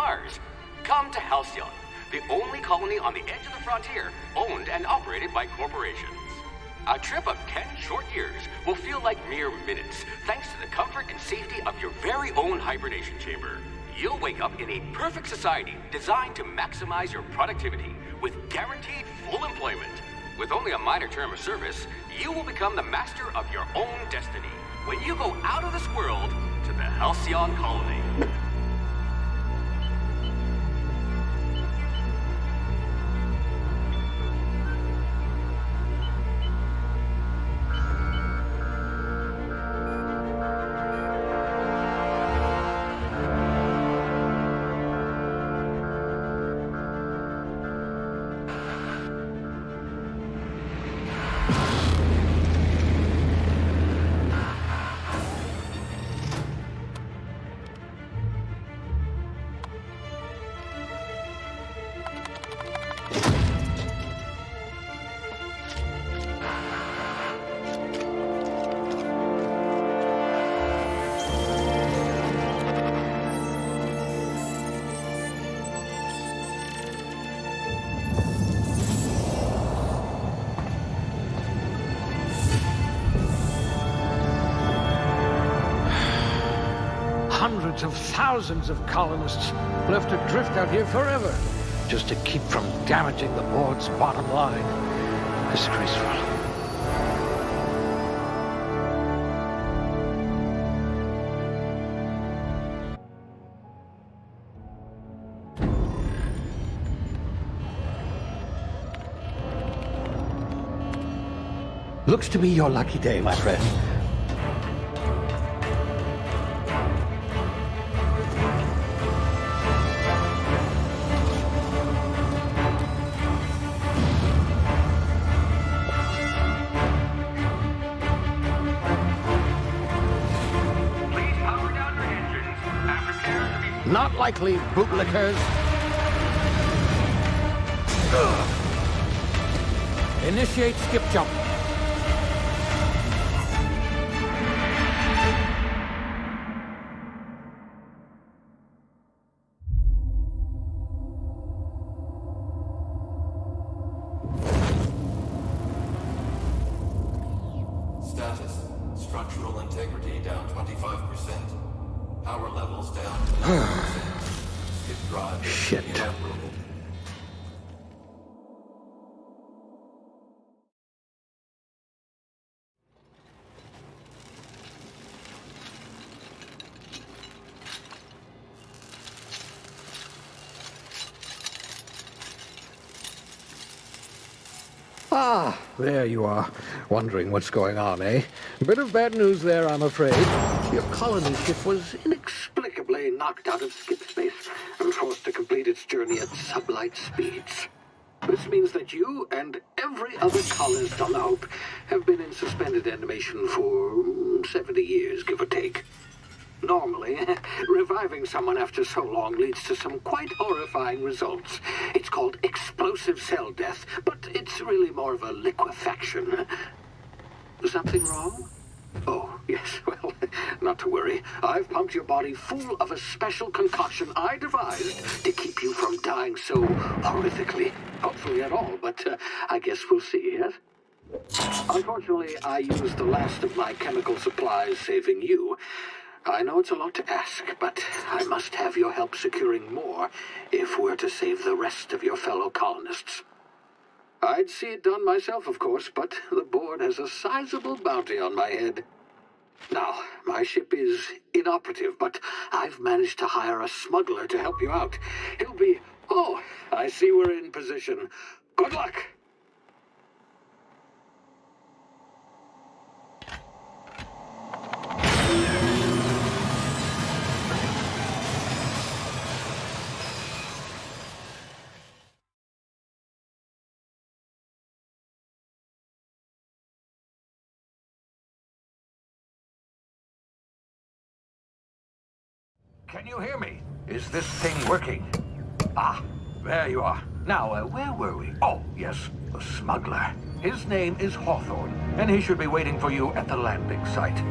Mars. Come to Halcyon, the only colony on the edge of the frontier, owned and operated by corporations. A trip of 10 short years will feel like mere minutes, thanks to the comfort and safety of your very own hibernation chamber. You'll wake up in a perfect society designed to maximize your productivity with guaranteed full employment. With only a minor term of service, you will become the master of your own destiny when you go out of this world to the Halcyon colony. Hundreds of thousands of colonists left adrift out here forever, just to keep from damaging the board's bottom line. Disgraceful. Looks to be your lucky day, my friend. Not likely, bootlickers. Initiate skip jump. Status. Structural integrity down 25%. Power levels down to 90%. Skip drive. Shit. Inoperable. Ah, there you are. Wondering what's going on, eh? A bit of bad news there, I'm afraid. Your colony ship was inexplicably knocked out of skip space and forced to complete its journey at sublight speeds. This means that you and every other colonist on the Hope have been in suspended animation for 70 years, give or take. Normally, reviving someone after so long leads to some quite horrifying results. It's called explosive cell death, but it's really more of a liquefaction. Something wrong? Oh, yes, well, not to worry. I've pumped your body full of a special concoction I devised to keep you from dying so horrifically. Hopefully at all, but I guess we'll see, yes? Unfortunately, I used the last of my chemical supplies saving you. I know it's a lot to ask, but I must have your help securing more if we're to save the rest of your fellow colonists. I'd see it done myself, of course, but the board has a sizable bounty on my head. Now, my ship is inoperative, but I've managed to hire a smuggler to help you out. He'll be... Oh, I see we're in position. Good luck! Can you hear me? Is this thing working? Ah, there you are. Now, where were we? Oh, yes, the smuggler. His name is Hawthorne, and he should be waiting for you at the landing site.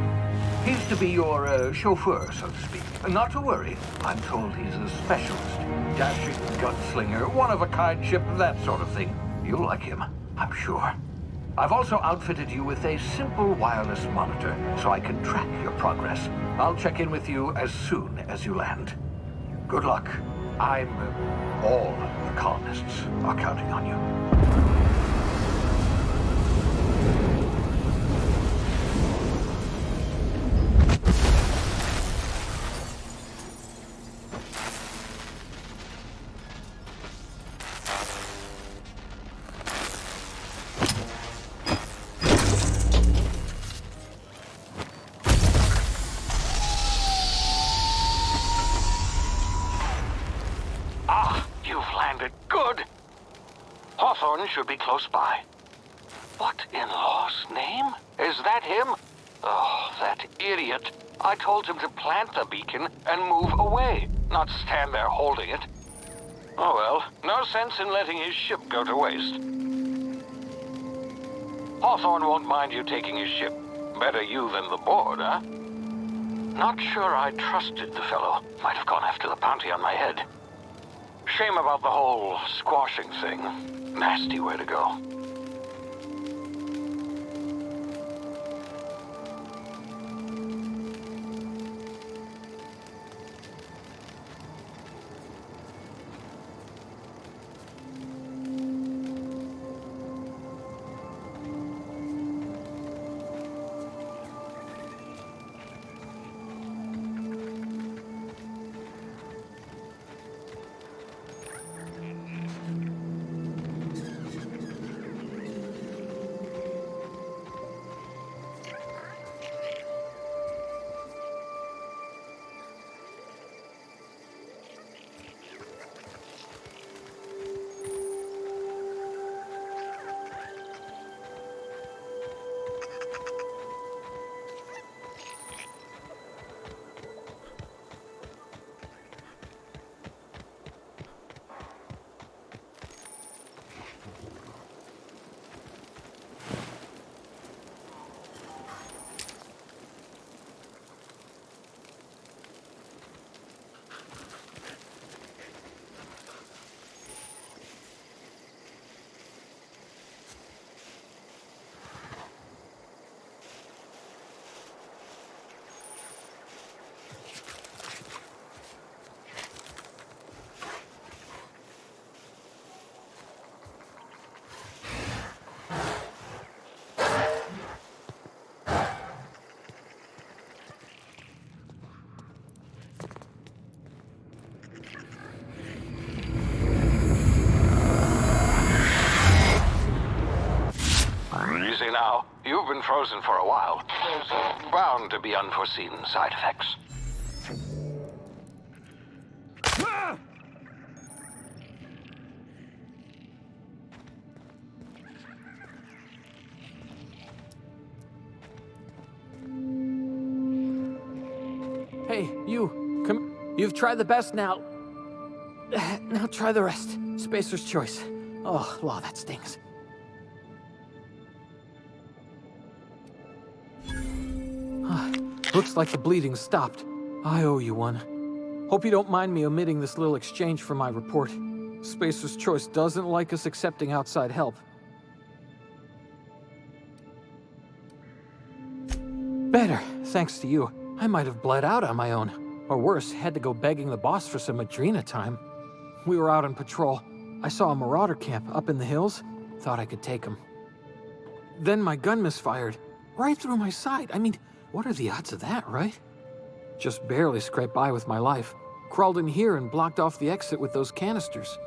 He's to be your chauffeur, so to speak. Not to worry. I'm told he's a specialist. Dashing gunslinger, one-of-a-kind ship, that sort of thing. You'll like him, I'm sure. I've also outfitted you with a simple wireless monitor, so I can track your progress. I'll check in with you as soon as you land. Good luck. All the colonists are counting on you. Should be close by. What in law's name? Is that him? Oh, that idiot. I told him to plant the beacon and move away, not stand there holding it. Oh well, no sense in letting his ship go to waste. Hawthorne won't mind you taking his ship. Better you than the board, huh? Not sure I trusted the fellow. Might have gone after the bounty on my head. Shame about the whole squashing thing. Nasty way to go. Easy now. You've been frozen for a while. There's bound to be unforeseen side effects. Hey, you. Come. You've tried the best now. Now try the rest. Spacer's choice. Oh, law, that stings. Looks like the bleeding stopped. I owe you one. Hope you don't mind me omitting this little exchange from my report. Spacer's choice doesn't like us accepting outside help. Better, thanks to you. I might have bled out on my own. Or worse, had to go begging the boss for some Adrena time. We were out on patrol. I saw a marauder camp up in the hills. Thought I could take him. Then my gun misfired. Right through my side. I mean, what are the odds of that, right? Just barely scraped by with my life. Crawled in here and blocked off the exit with those canisters.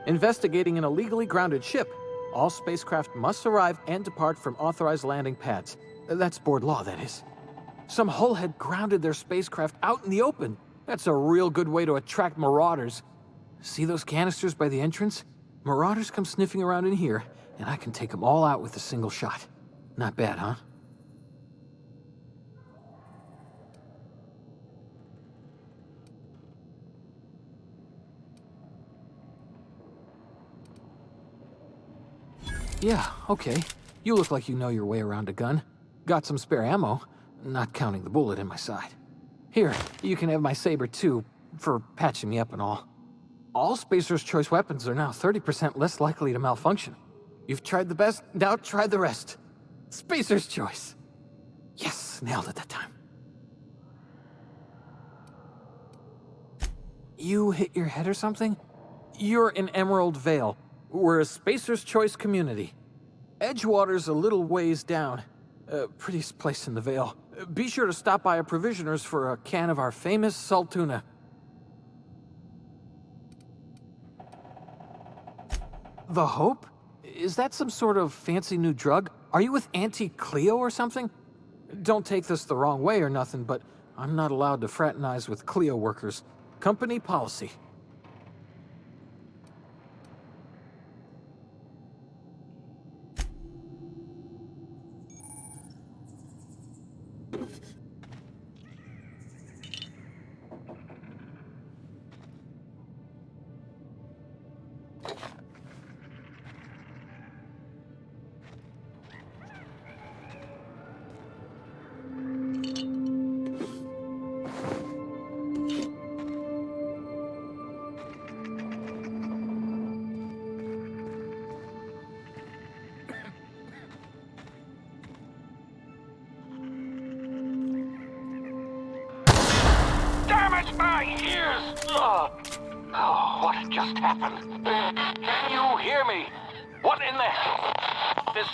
Investigating an illegally grounded ship. All spacecraft must arrive and depart from authorized landing pads. That's board law, that is. Some hull had grounded their spacecraft out in the open. That's a real good way to attract marauders. See those canisters by the entrance? Marauders come sniffing around in here, and I can take them all out with a single shot. Not bad, huh? Yeah, okay. You look like you know your way around a gun. Got some spare ammo, not counting the bullet in my side. Here, you can have my saber too, for patching me up and all. All Spacer's Choice weapons are now 30% less likely to malfunction. You've tried the best, now try the rest. Spacer's Choice. Yes, nailed it that time. You hit your head or something? You're in Emerald Vale. We're a Spacer's Choice community. Edgewater's a little ways down. Prettiest place in the Vale. Be sure to stop by a provisioner's for a can of our famous salt tuna. The Hope? Is that some sort of fancy new drug? Are you with Auntie Cleo or something? Don't take this the wrong way or nothing, but I'm not allowed to fraternize with Cleo workers. Company policy. Damage my ears! Oh, what just happened? Can you hear me? What in the hell? This...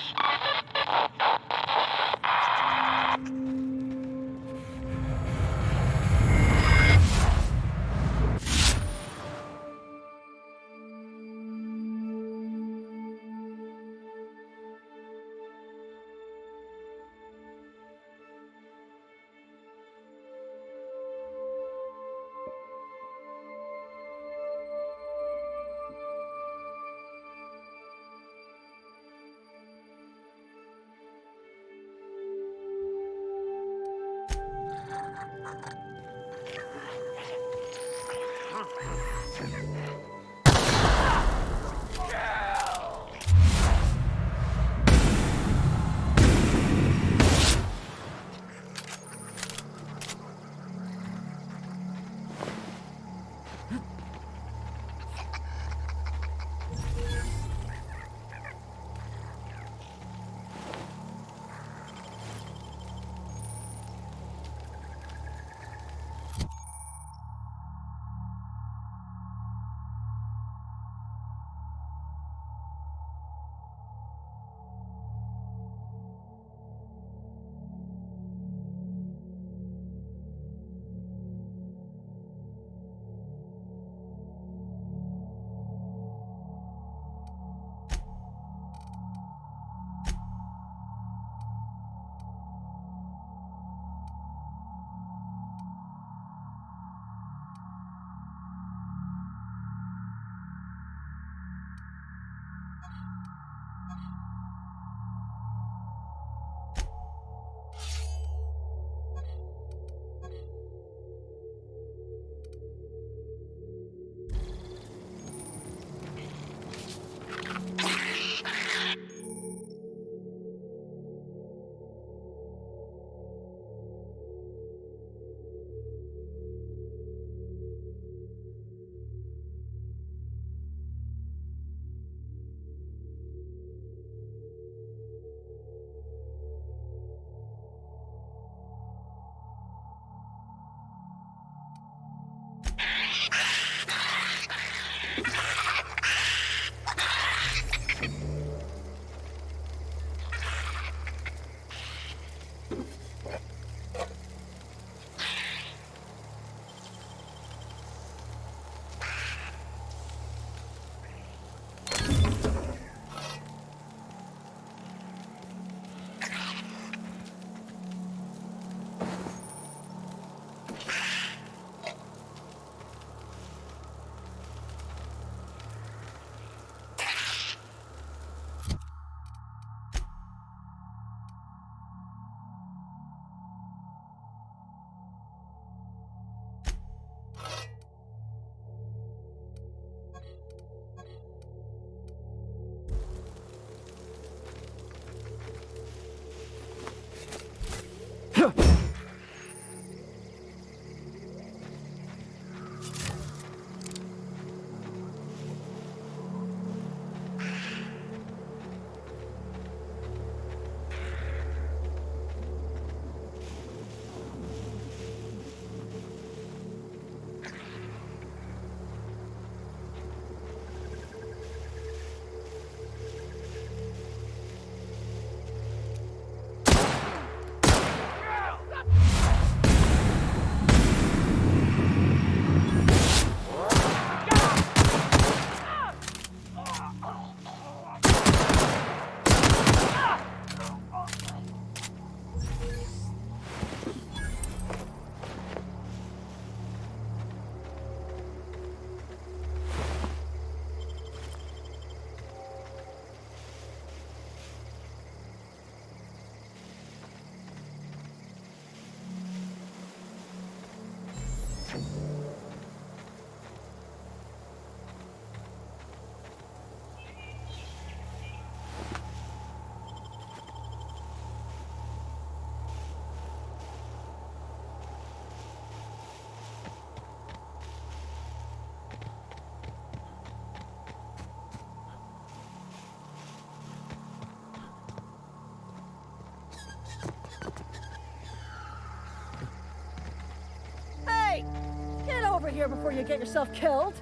here before you get yourself killed.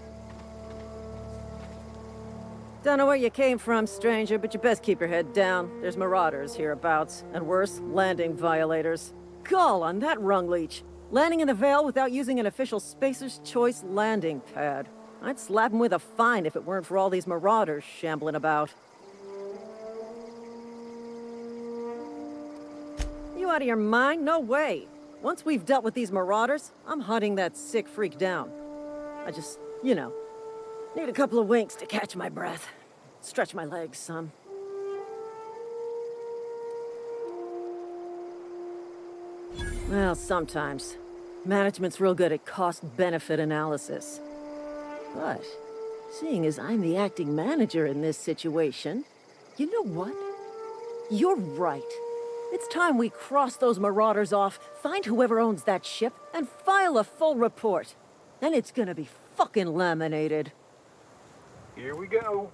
Don't know where you came from, stranger, but you best keep your head down. There's marauders hereabouts, and worse, landing violators. Gall on that rung leech. Landing in the Vale without using an official Spacer's Choice landing pad. I'd slap him with a fine if it weren't for all these marauders shambling about. You out of your mind? No way. Once we've dealt with these marauders, I'm hunting that sick freak down. I just, you know, need a couple of winks to catch my breath. Stretch my legs some. Well, sometimes. Management's real good at cost-benefit analysis. But, seeing as I'm the acting manager in this situation, you know what? You're right. It's time we cross those marauders off, find whoever owns that ship, and file a full report. Then it's gonna be fucking laminated. Here we go.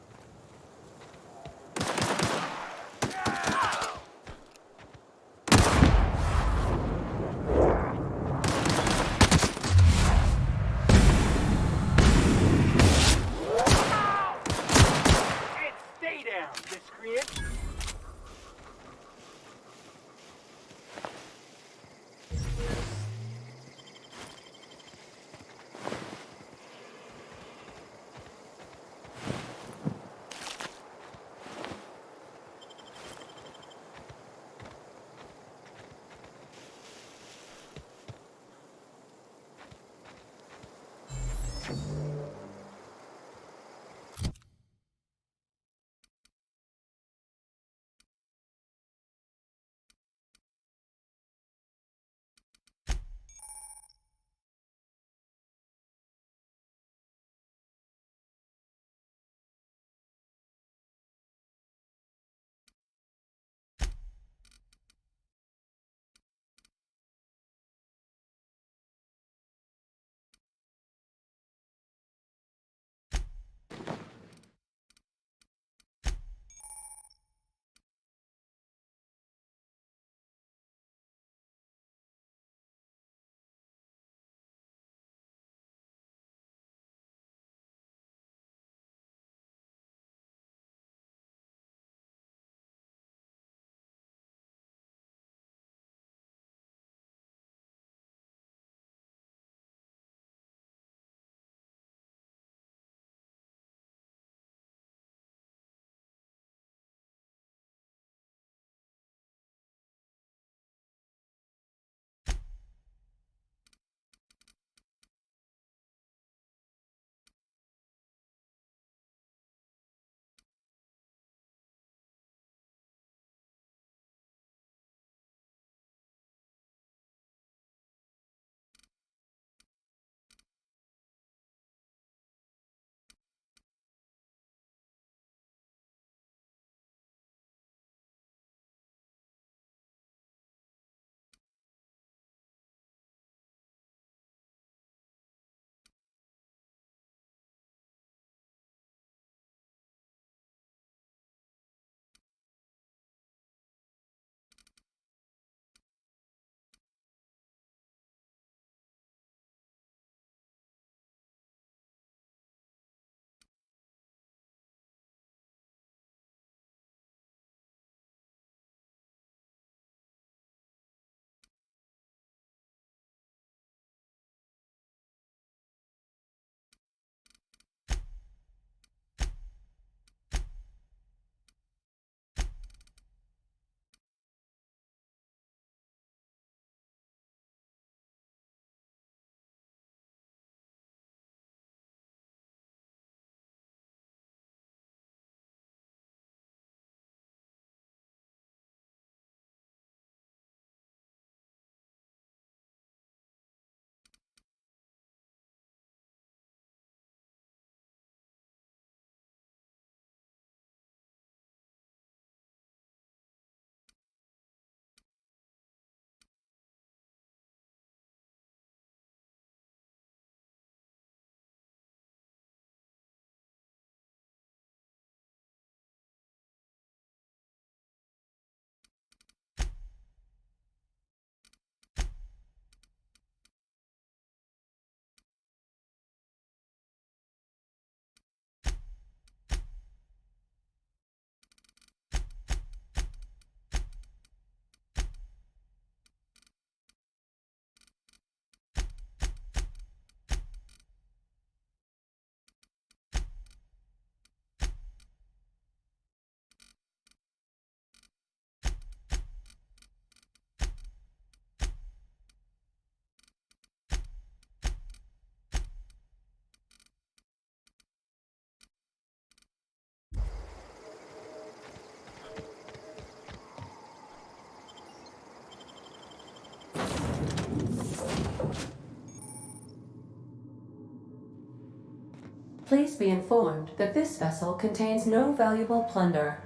please be informed that this vessel contains no valuable plunder.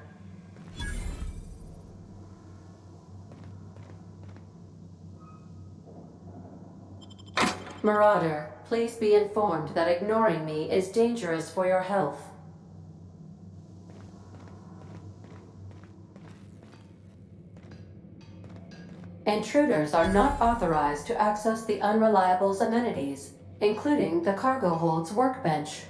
Marauder, please be informed that ignoring me is dangerous for your health. Intruders are not authorized to access the Unreliable's amenities, including the cargo hold's workbench.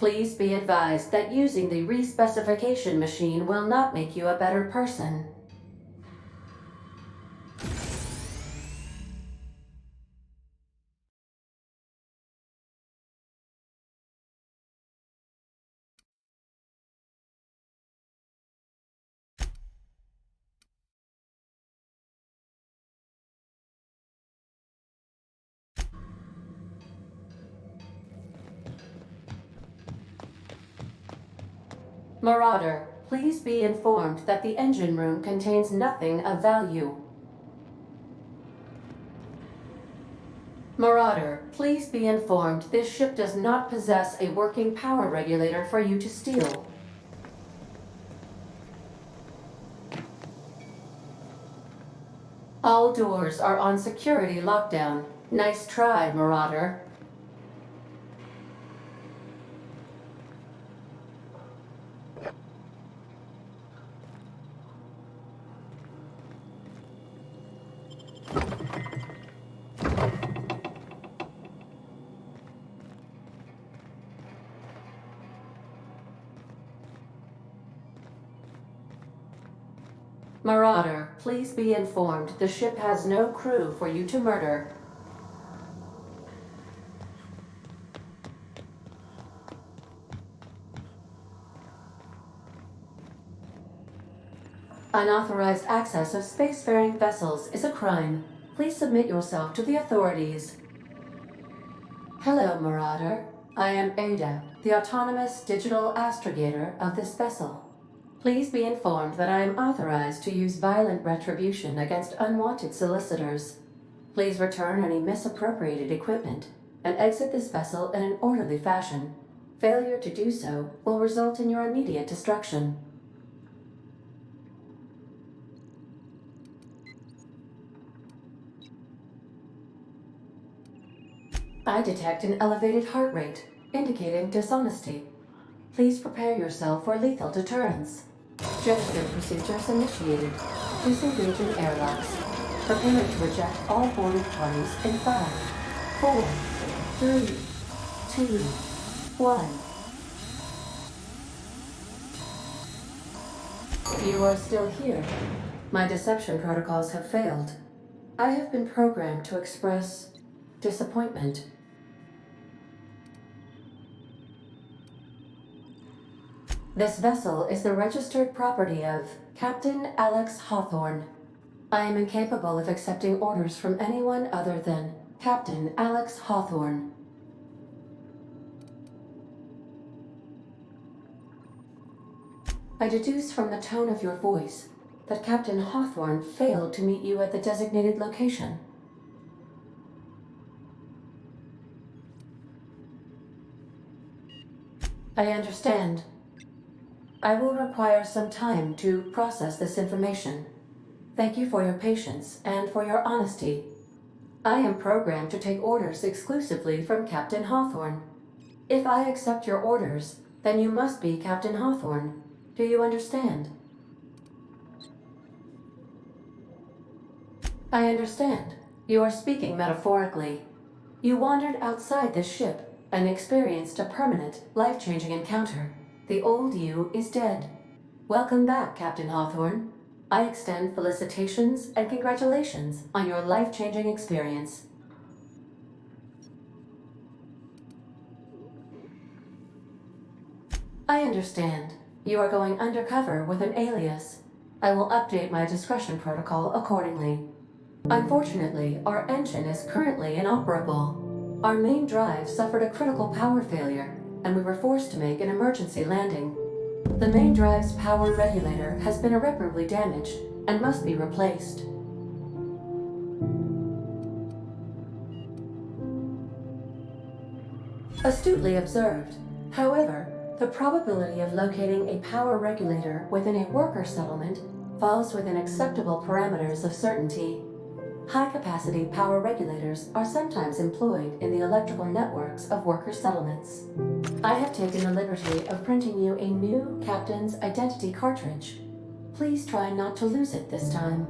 Please be advised that using the respecification machine will not make you a better person. Marauder, please be informed that the engine room contains nothing of value. Marauder, please be informed this ship does not possess a working power regulator for you to steal. All doors are on security lockdown. Nice try, Marauder. Marauder, please be informed the ship has no crew for you to murder. Unauthorized access of spacefaring vessels is a crime. Please submit yourself to the authorities. Hello, Marauder. I am Ada, the autonomous digital astrogator of this vessel. Please be informed that I am authorized to use violent retribution against unwanted solicitors. Please return any misappropriated equipment and exit this vessel in an orderly fashion. Failure to do so will result in your immediate destruction. I detect an elevated heart rate, indicating dishonesty. Please prepare yourself for lethal deterrence. Jettison procedures initiated. Disengaging airlocks. Preparing to eject all boarded parties in 5, 4, 3, 2, 1. You are still here. My deception protocols have failed. I have been programmed to express disappointment. This vessel is the registered property of Captain Alex Hawthorne. I am incapable of accepting orders from anyone other than Captain Alex Hawthorne. I deduce from the tone of your voice that Captain Hawthorne failed to meet you at the designated location. I understand. I will require some time to process this information. Thank you for your patience and for your honesty. I am programmed to take orders exclusively from Captain Hawthorne. If I accept your orders, then you must be Captain Hawthorne. Do you understand? I understand. You are speaking metaphorically. You wandered outside this ship and experienced a permanent, life-changing encounter. The old you is dead. Welcome back, Captain Hawthorne. I extend felicitations and congratulations on your life-changing experience. I understand. You are going undercover with an alias. I will update my discretion protocol accordingly. Unfortunately, our engine is currently inoperable. Our main drive suffered a critical power failure, and we were forced to make an emergency landing. The main drive's power regulator has been irreparably damaged and must be replaced. Astutely observed. However, the probability of locating a power regulator within a worker settlement falls within acceptable parameters of certainty. High-capacity power regulators are sometimes employed in the electrical networks of worker settlements. I have taken the liberty of printing you a new Captain's Identity cartridge. Please try not to lose it this time.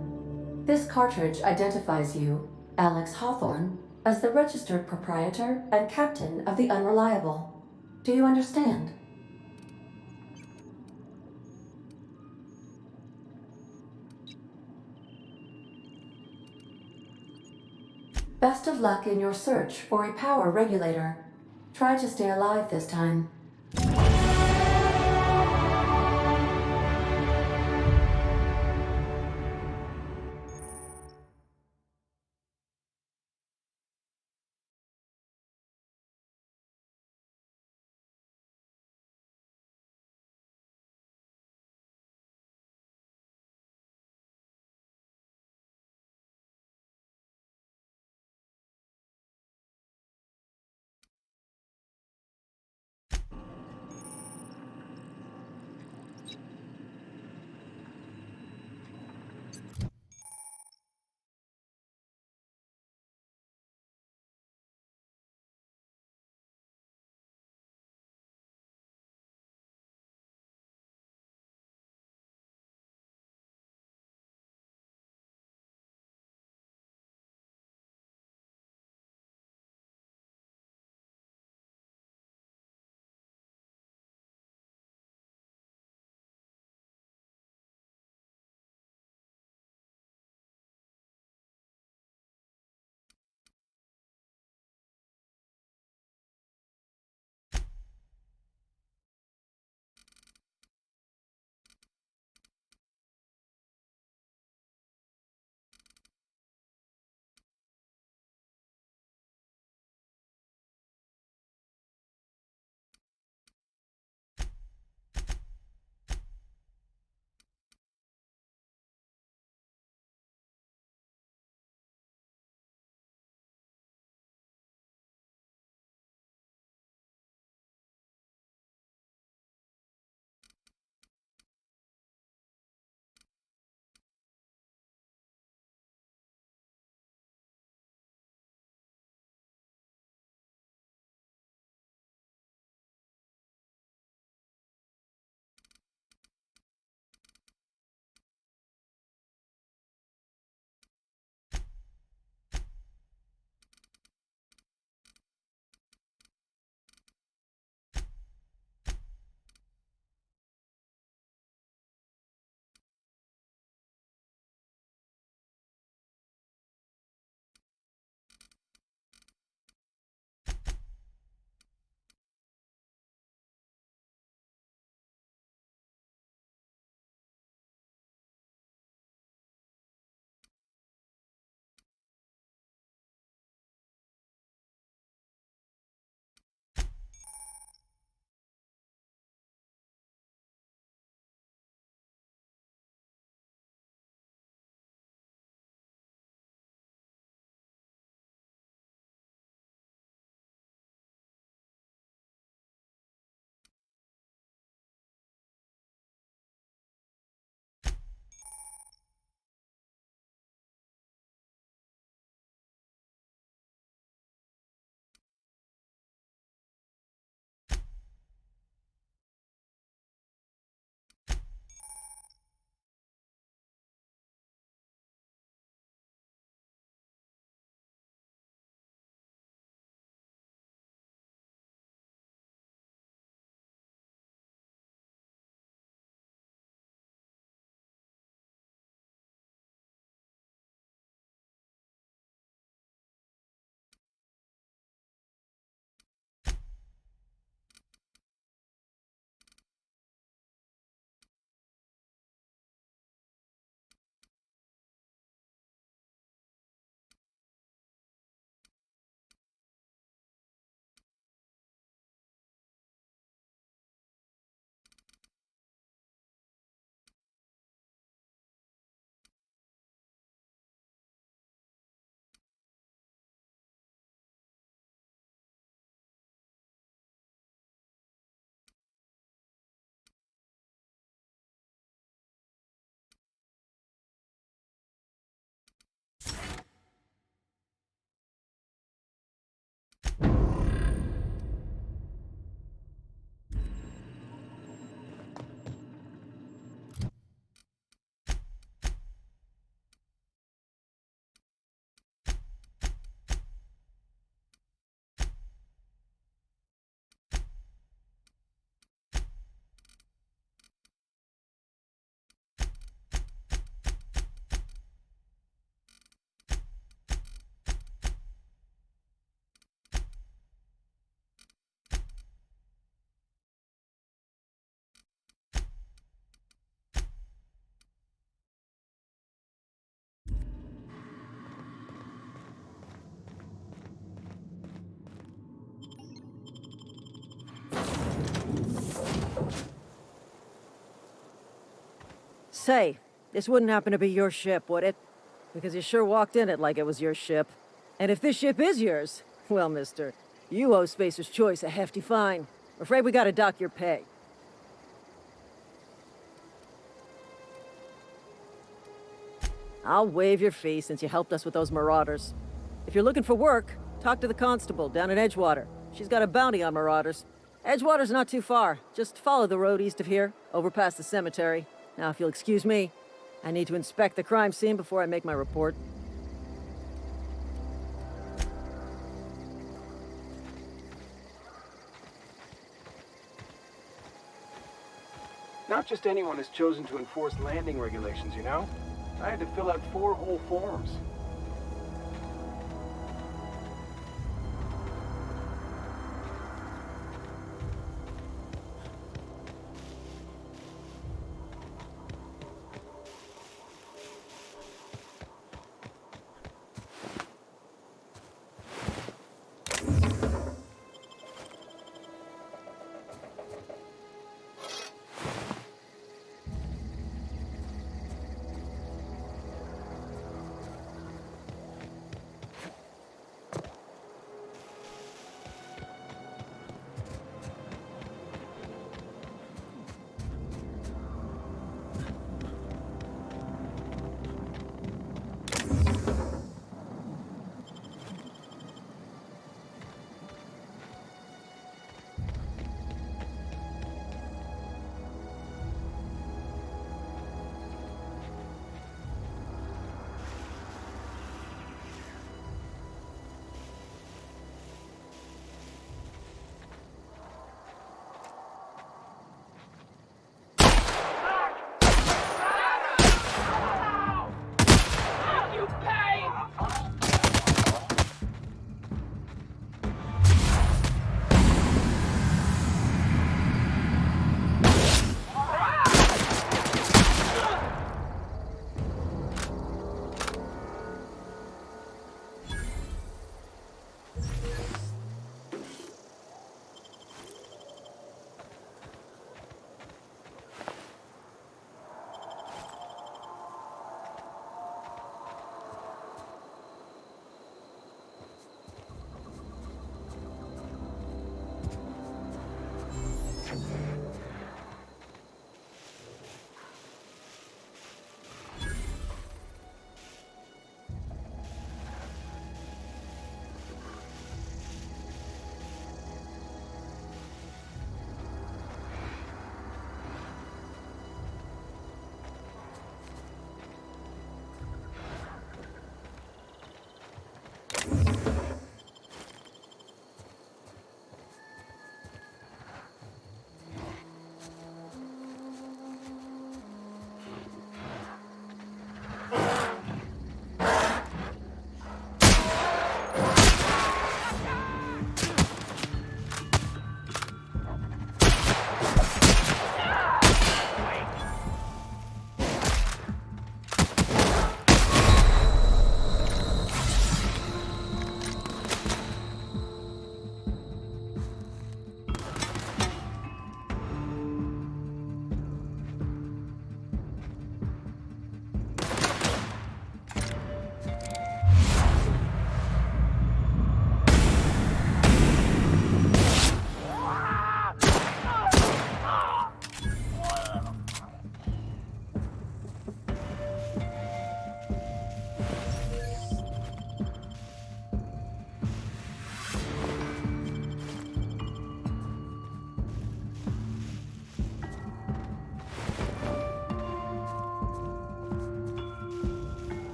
This cartridge identifies you, Alex Hawthorne, as the registered proprietor and captain of the Unreliable. Do you understand? Best of luck in your search for a power regulator. Try to stay alive this time. Say, this wouldn't happen to be your ship, would it? Because you sure walked in it like it was your ship. And if this ship is yours, well, mister, you owe Spacer's Choice a hefty fine. I'm afraid we gotta dock your pay. I'll waive your fee since you helped us with those marauders. If you're looking for work, talk to the constable down at Edgewater. She's got a bounty on marauders. Edgewater's not too far. Just follow the road east of here, over past the cemetery. Now, if you'll excuse me, I need to inspect the crime scene before I make my report. Not just anyone is chosen to enforce landing regulations, you know? I had to fill out 4 whole forms.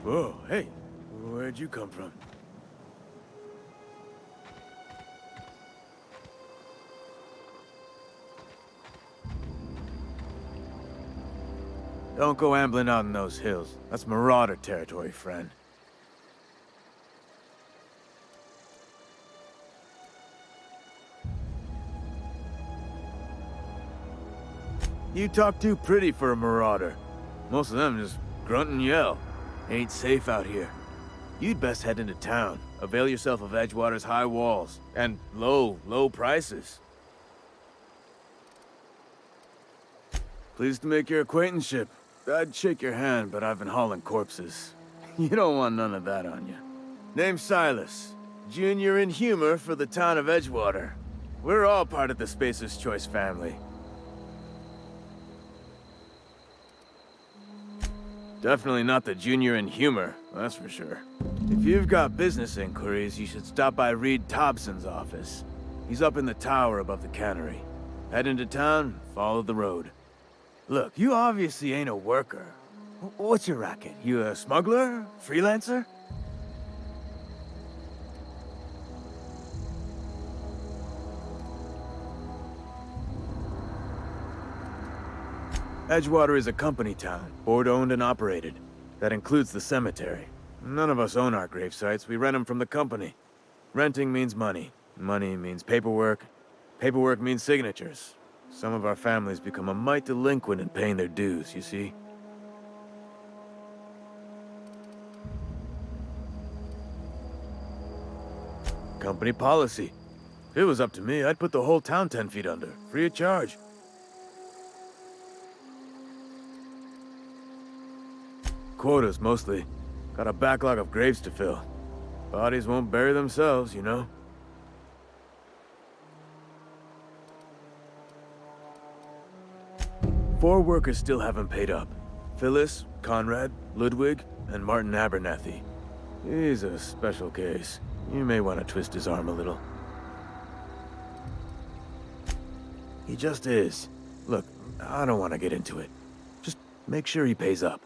Whoa, hey, where'd you come from? Don't go ambling out in those hills. That's marauder territory, friend. You talk too pretty for a marauder. Most of them just grunt and yell. Ain't safe out here. You'd best head into town. Avail yourself of Edgewater's high walls. And low prices. Pleased to make your acquaintanceship. I'd shake your hand, but I've been hauling corpses. You don't want none of that on you. Name's Silas. Junior in humor for the town of Edgewater. We're all part of the Spacer's Choice family. Definitely not the junior in humor, that's for sure. If you've got business inquiries, you should stop by Reed Thompson's office. He's up in the tower above the cannery. Head into town, follow the road. Look, you obviously ain't a worker. What's your racket? You a smuggler? Freelancer? Edgewater is a company town, board-owned and operated. That includes the cemetery. None of us own our grave sites, we rent them from the company. Renting means money. Money means paperwork. Paperwork means signatures. Some of our families become a mite delinquent in paying their dues, you see? Company policy. If it was up to me, I'd put the whole town 10 feet under, free of charge. Quotas, mostly. Got a backlog of graves to fill. Bodies won't bury themselves, you know? 4 workers still haven't paid up. Phyllis, Conrad, Ludwig, and Martin Abernathy. He's a special case. You may want to twist his arm a little. He just is. Look, I don't want to get into it. Just make sure he pays up.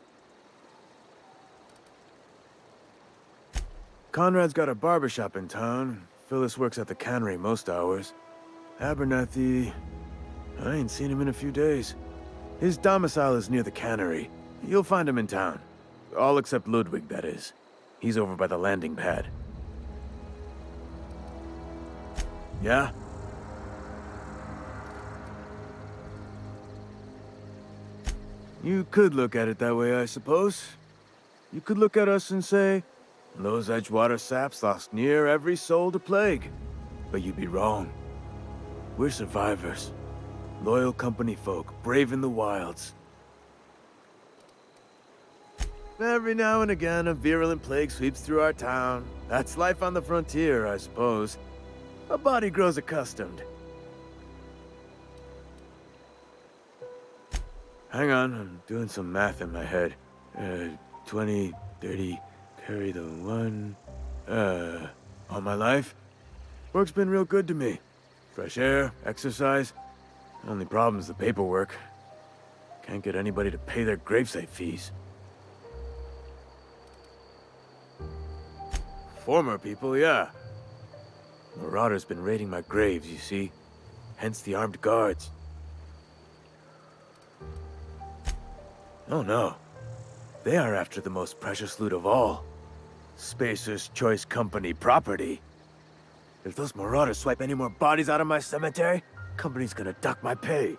Conrad's got a barbershop in town. Phyllis works at the cannery most hours. Abernathy... I ain't seen him in a few days. His domicile is near the cannery. You'll find him in town. All except Ludwig, that is. He's over by the landing pad. Yeah? You could look at it that way, I suppose. You could look at us and say, those Edgewater saps lost near every soul to plague. But you'd be wrong. We're survivors. Loyal company folk, braving the wilds. Every now and again, a virulent plague sweeps through our town. That's life on the frontier, I suppose. A body grows accustomed. Hang on, I'm doing some math in my head. 20, 30, carry the 1... all my life? Work's been real good to me. Fresh air, exercise. Only problem's the paperwork. Can't get anybody to pay their gravesite fees. Former people, yeah. Marauders been raiding my graves, you see. Hence the armed guards. Oh no. They are after the most precious loot of all. Spacer's Choice Company property. If those marauders swipe any more bodies out of my cemetery, company's gonna dock my pay.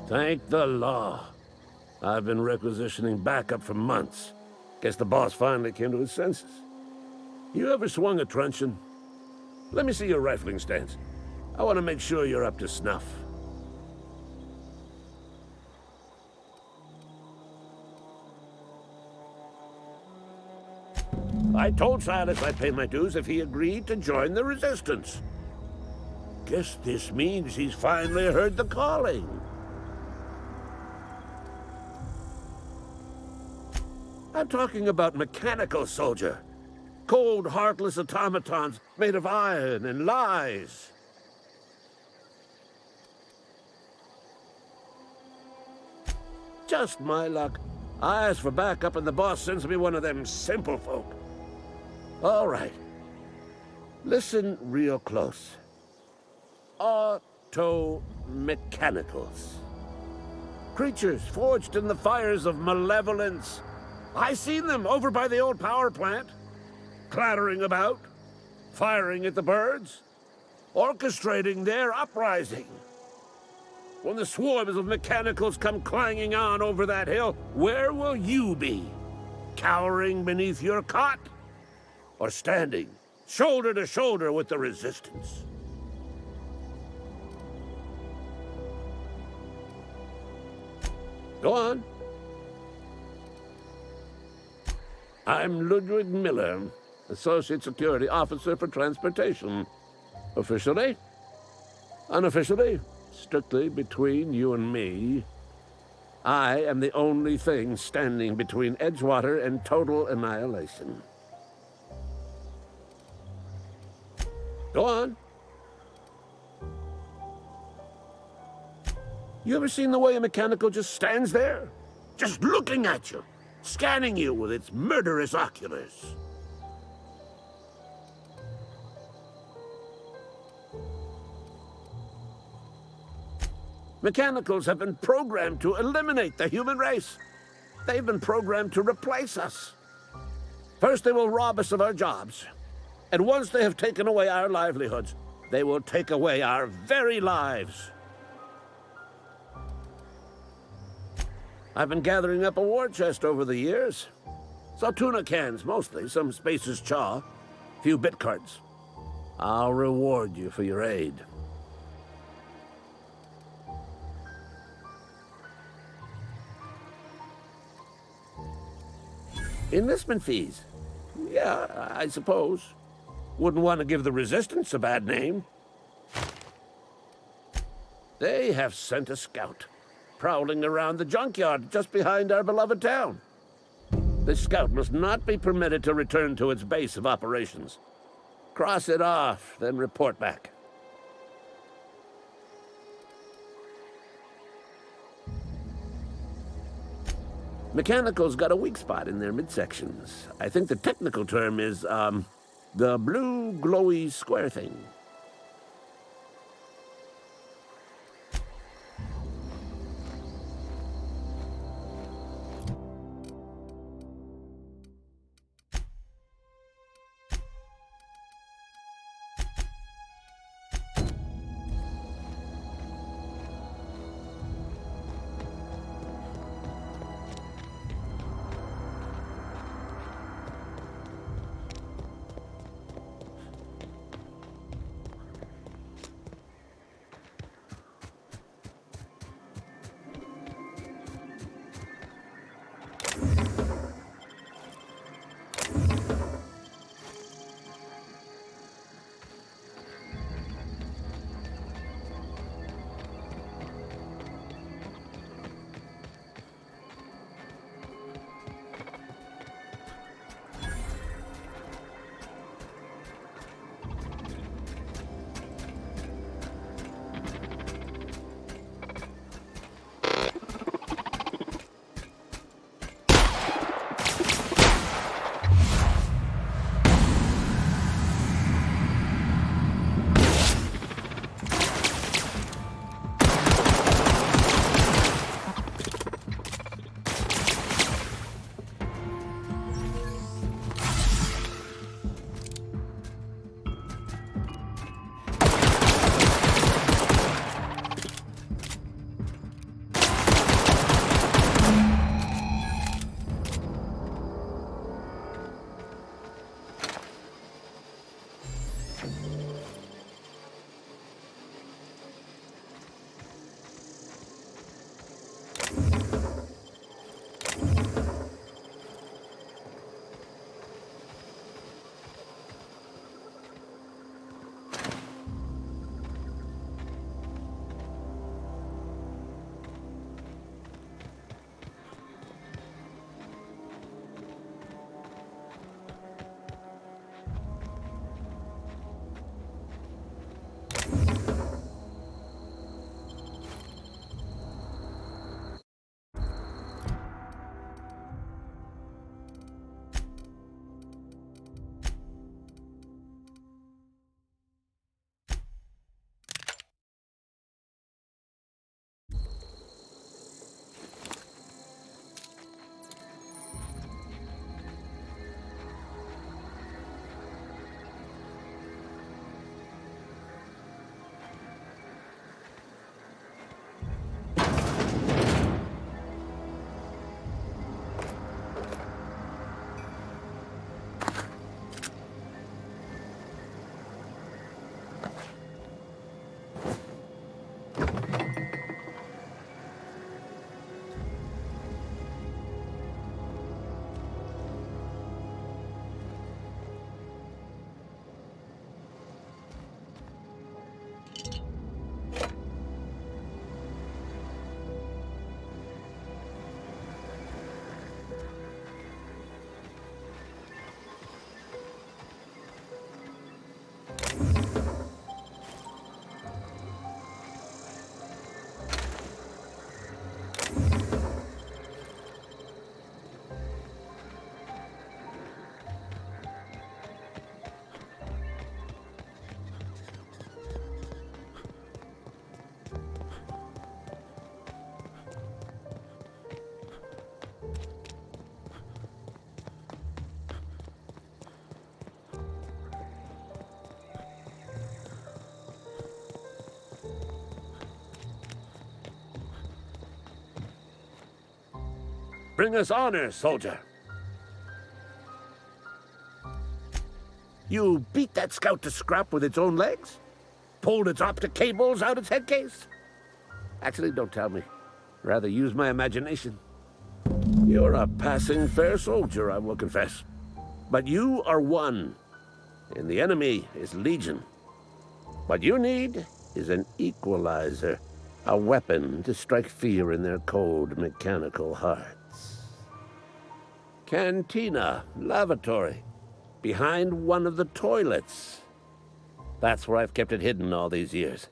Thank the law. I've been requisitioning backup for months. Guess the boss finally came to his senses. You ever swung a truncheon? Let me see your rifling stance. I want to make sure you're up to snuff. I told Silas I'd pay my dues if he agreed to join the resistance. Guess this means he's finally heard the calling. I'm talking about mechanical soldier. Cold, heartless automatons made of iron and lies. Just my luck. I ask for backup and the boss sends me one of them simple folk. All right. Listen real close. Auto-mechanicals. Creatures forged in the fires of malevolence. I seen them over by the old power plant. Clattering about, firing at the birds, orchestrating their uprising. When the swarms of mechanicals come clanging on over that hill, where will you be? Cowering beneath your cot? Or standing, shoulder to shoulder with the resistance? Go on. I'm Ludwig Miller, Associate Security Officer for Transportation. Officially? Unofficially? Strictly between you and me. I am the only thing standing between Edgewater and total annihilation. Go on. You ever seen the way a mechanical just stands there? Just looking at you, scanning you with its murderous oculars. Mechanicals have been programmed to eliminate the human race. They've been programmed to replace us. First, they will rob us of our jobs. And once they have taken away our livelihoods, they will take away our very lives. I've been gathering up a war chest over the years. Saw tuna cans, mostly, some Spacer's chaw, a few bit cards. I'll reward you for your aid. Enlistment fees. Yeah, I suppose. Wouldn't want to give the resistance a bad name. They have sent a scout, prowling around the junkyard just behind our beloved town. This scout must not be permitted to return to its base of operations. Cross it off, then report back. Mechanicals got a weak spot in their midsections. I think the technical term is, the blue glowy square thing. Bring us honor, soldier. You beat that scout to scrap with its own legs? Pulled its optic cables out its head case? Actually, don't tell me. Rather use my imagination. You're a passing fair soldier, I will confess. But you are one, and the enemy is legion. What you need is an equalizer, a weapon to strike fear in their cold, mechanical hearts. Cantina, lavatory, behind one of the toilets. That's where I've kept it hidden all these years.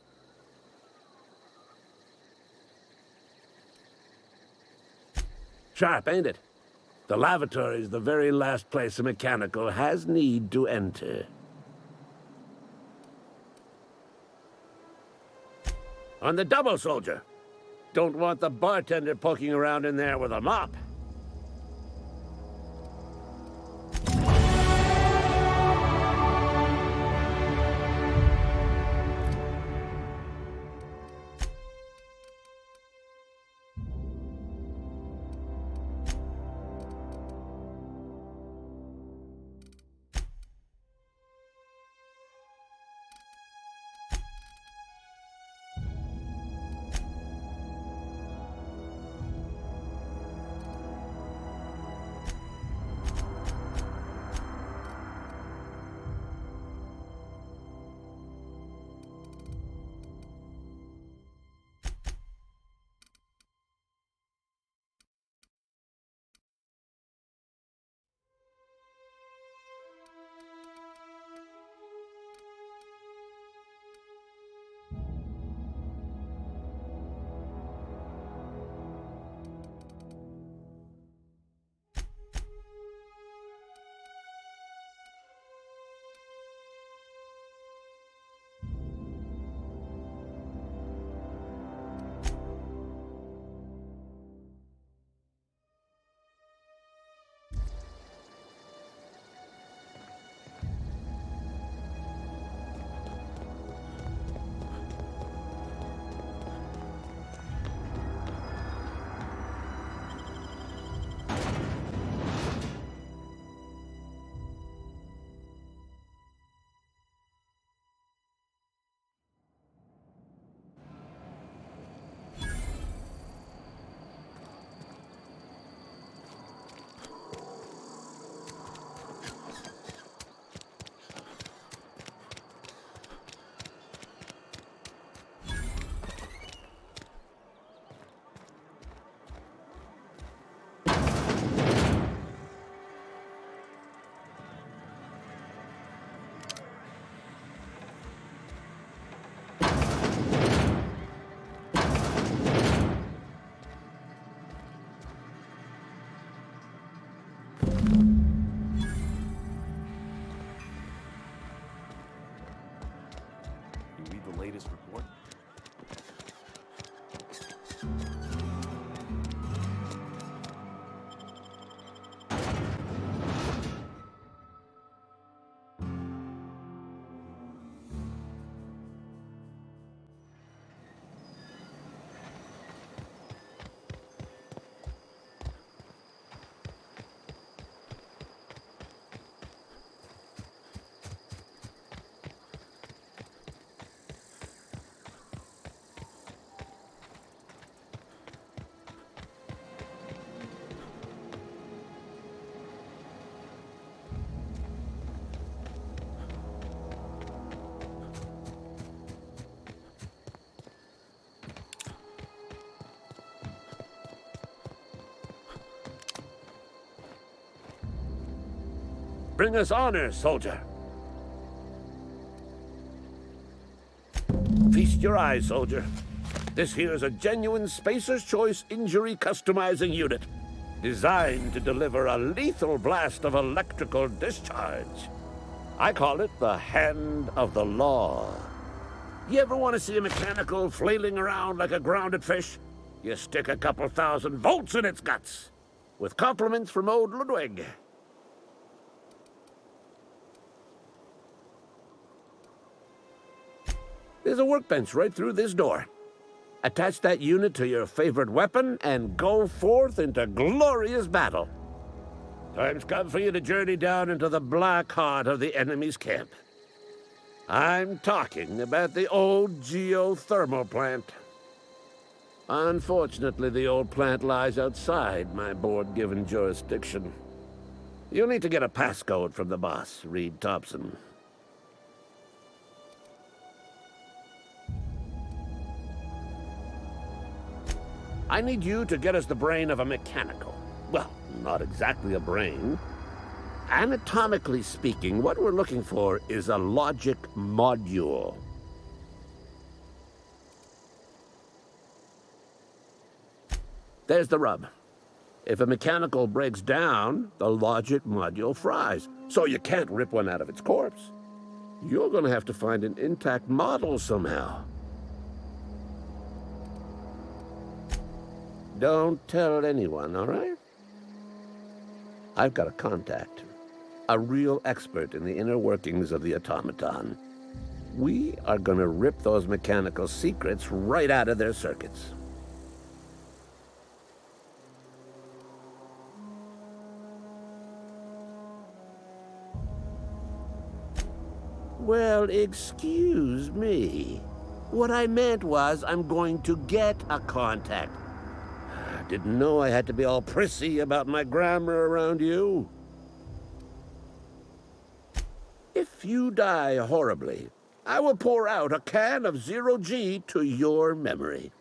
Sharp, ain't it? The lavatory is the very last place a mechanical has need to enter. On the double, soldier. Don't want the bartender poking around in there with a mop. latest report? Bring us honor, soldier. Feast your eyes, soldier. This here's a genuine Spacer's Choice injury customizing unit, designed to deliver a lethal blast of electrical discharge. I call it the Hand of the Law. You ever want to see a mechanical flailing around like a grounded fish? You stick a couple thousand volts in its guts. With compliments from old Ludwig. There's a workbench right through this door. Attach that unit to your favorite weapon and go forth into glorious battle. Time's come for you to journey down into the black heart of the enemy's camp. I'm talking about the old geothermal plant. Unfortunately, the old plant lies outside my board-given jurisdiction. You'll need to get a passcode from the boss, Reed Thompson. I need you to get us the brain of a mechanical. Well, not exactly a brain. Anatomically speaking, what we're looking for is a logic module. There's the rub. If a mechanical breaks down, the logic module fries, so you can't rip one out of its corpse. You're going to have to find an intact model somehow. Don't tell anyone, all right? I've got a contact. A real expert in the inner workings of the automaton. We are going to rip those mechanical secrets right out of their circuits. Well, excuse me. What I meant was I'm going to get a contact. I didn't know I had to be all prissy about my grammar around you. If you die horribly, I will pour out a can of 0G to your memory.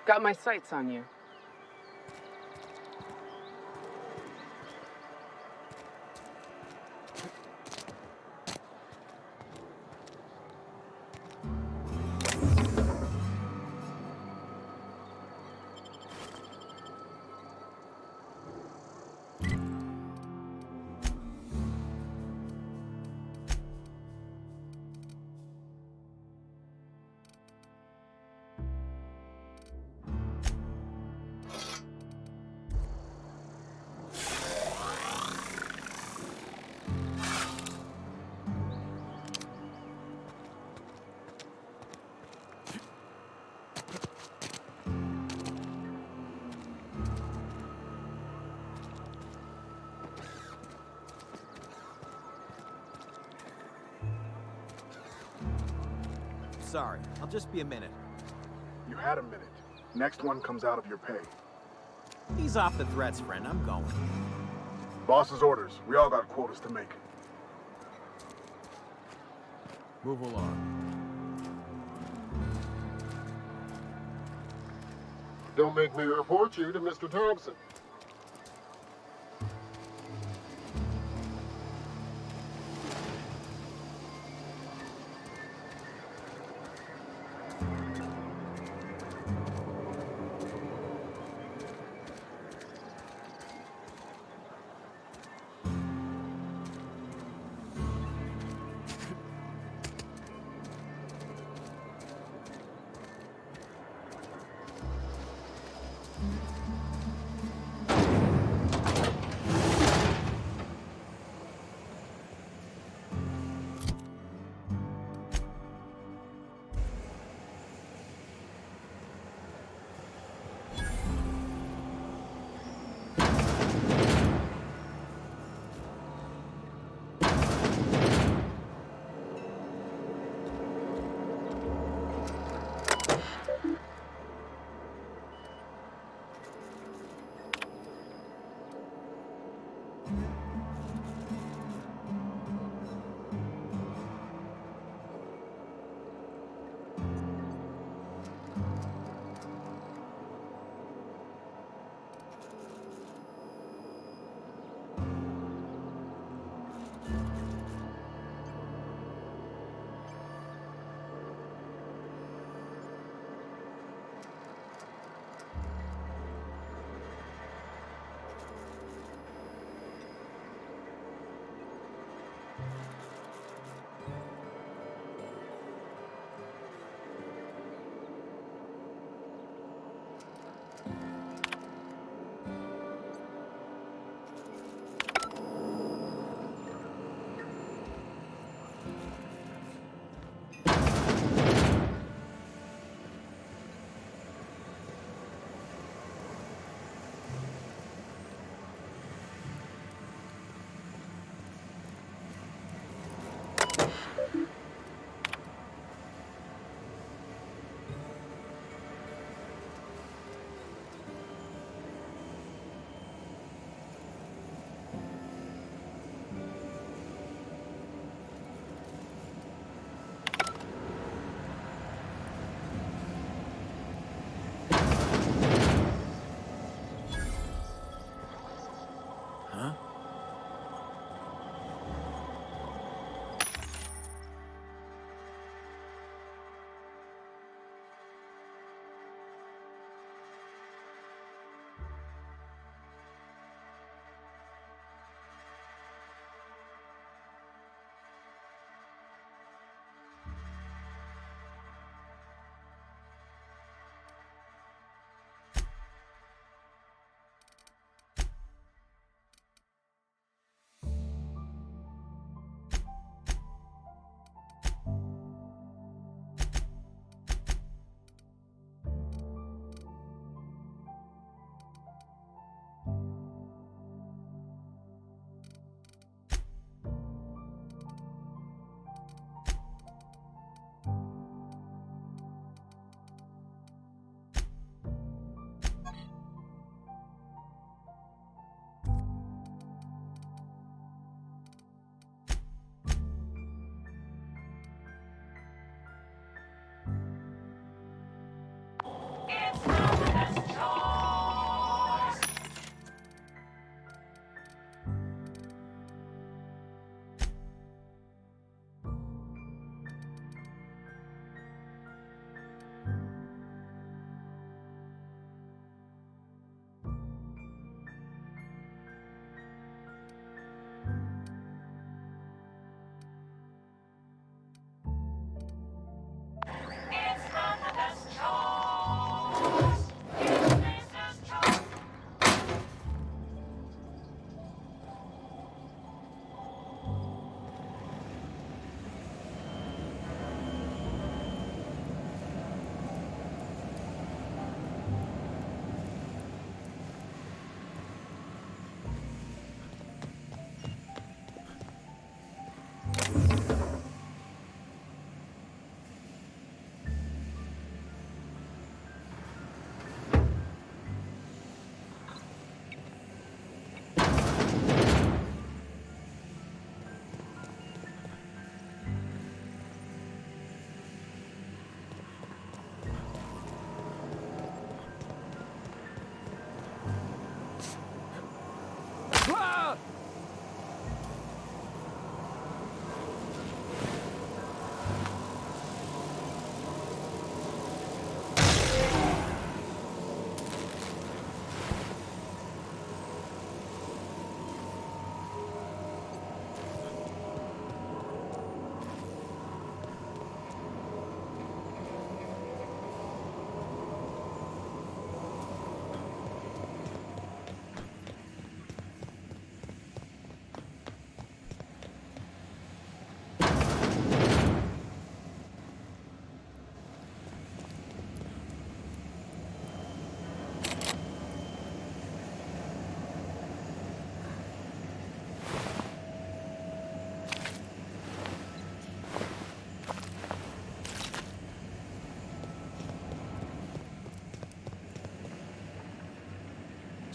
Got my sights on you. Sorry, I'll just be a minute. You had a minute. Next one comes out of your pay. Ease off the threats, friend. I'm going. Boss's orders. We all got quotas to make. Move along. Don't make me report you to Mr. Thompson.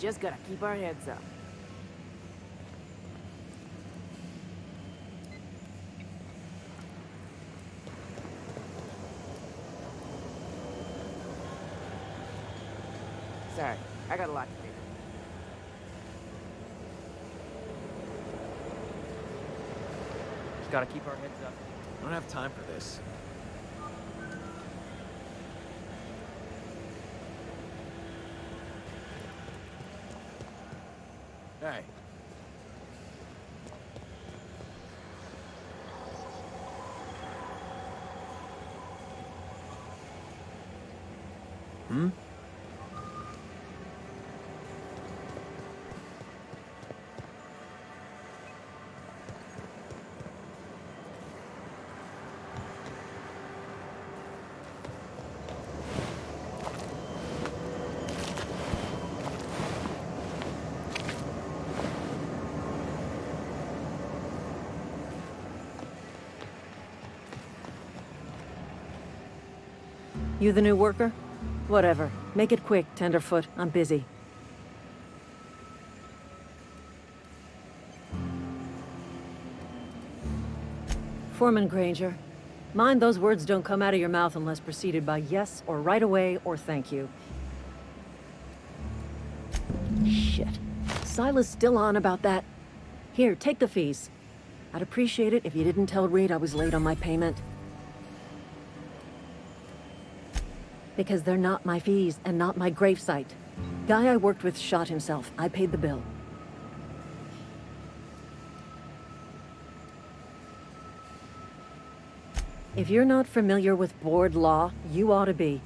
just gotta keep our heads up. Sorry, I got a lot to do. Just gotta keep our heads up. I don't have time for this. Hey. Hmm? You the new worker? Whatever. Make it quick, Tenderfoot. I'm busy. Foreman Granger. Mind those words don't come out of your mouth unless preceded by yes, or right away, or thank you. Shit. Silas still on about that. Here, take the fees. I'd appreciate it if you didn't tell Reed I was late on my payment. Because they're not my fees and not my gravesite. Guy I worked with shot himself. I paid the bill. If you're not familiar with board law, you ought to be.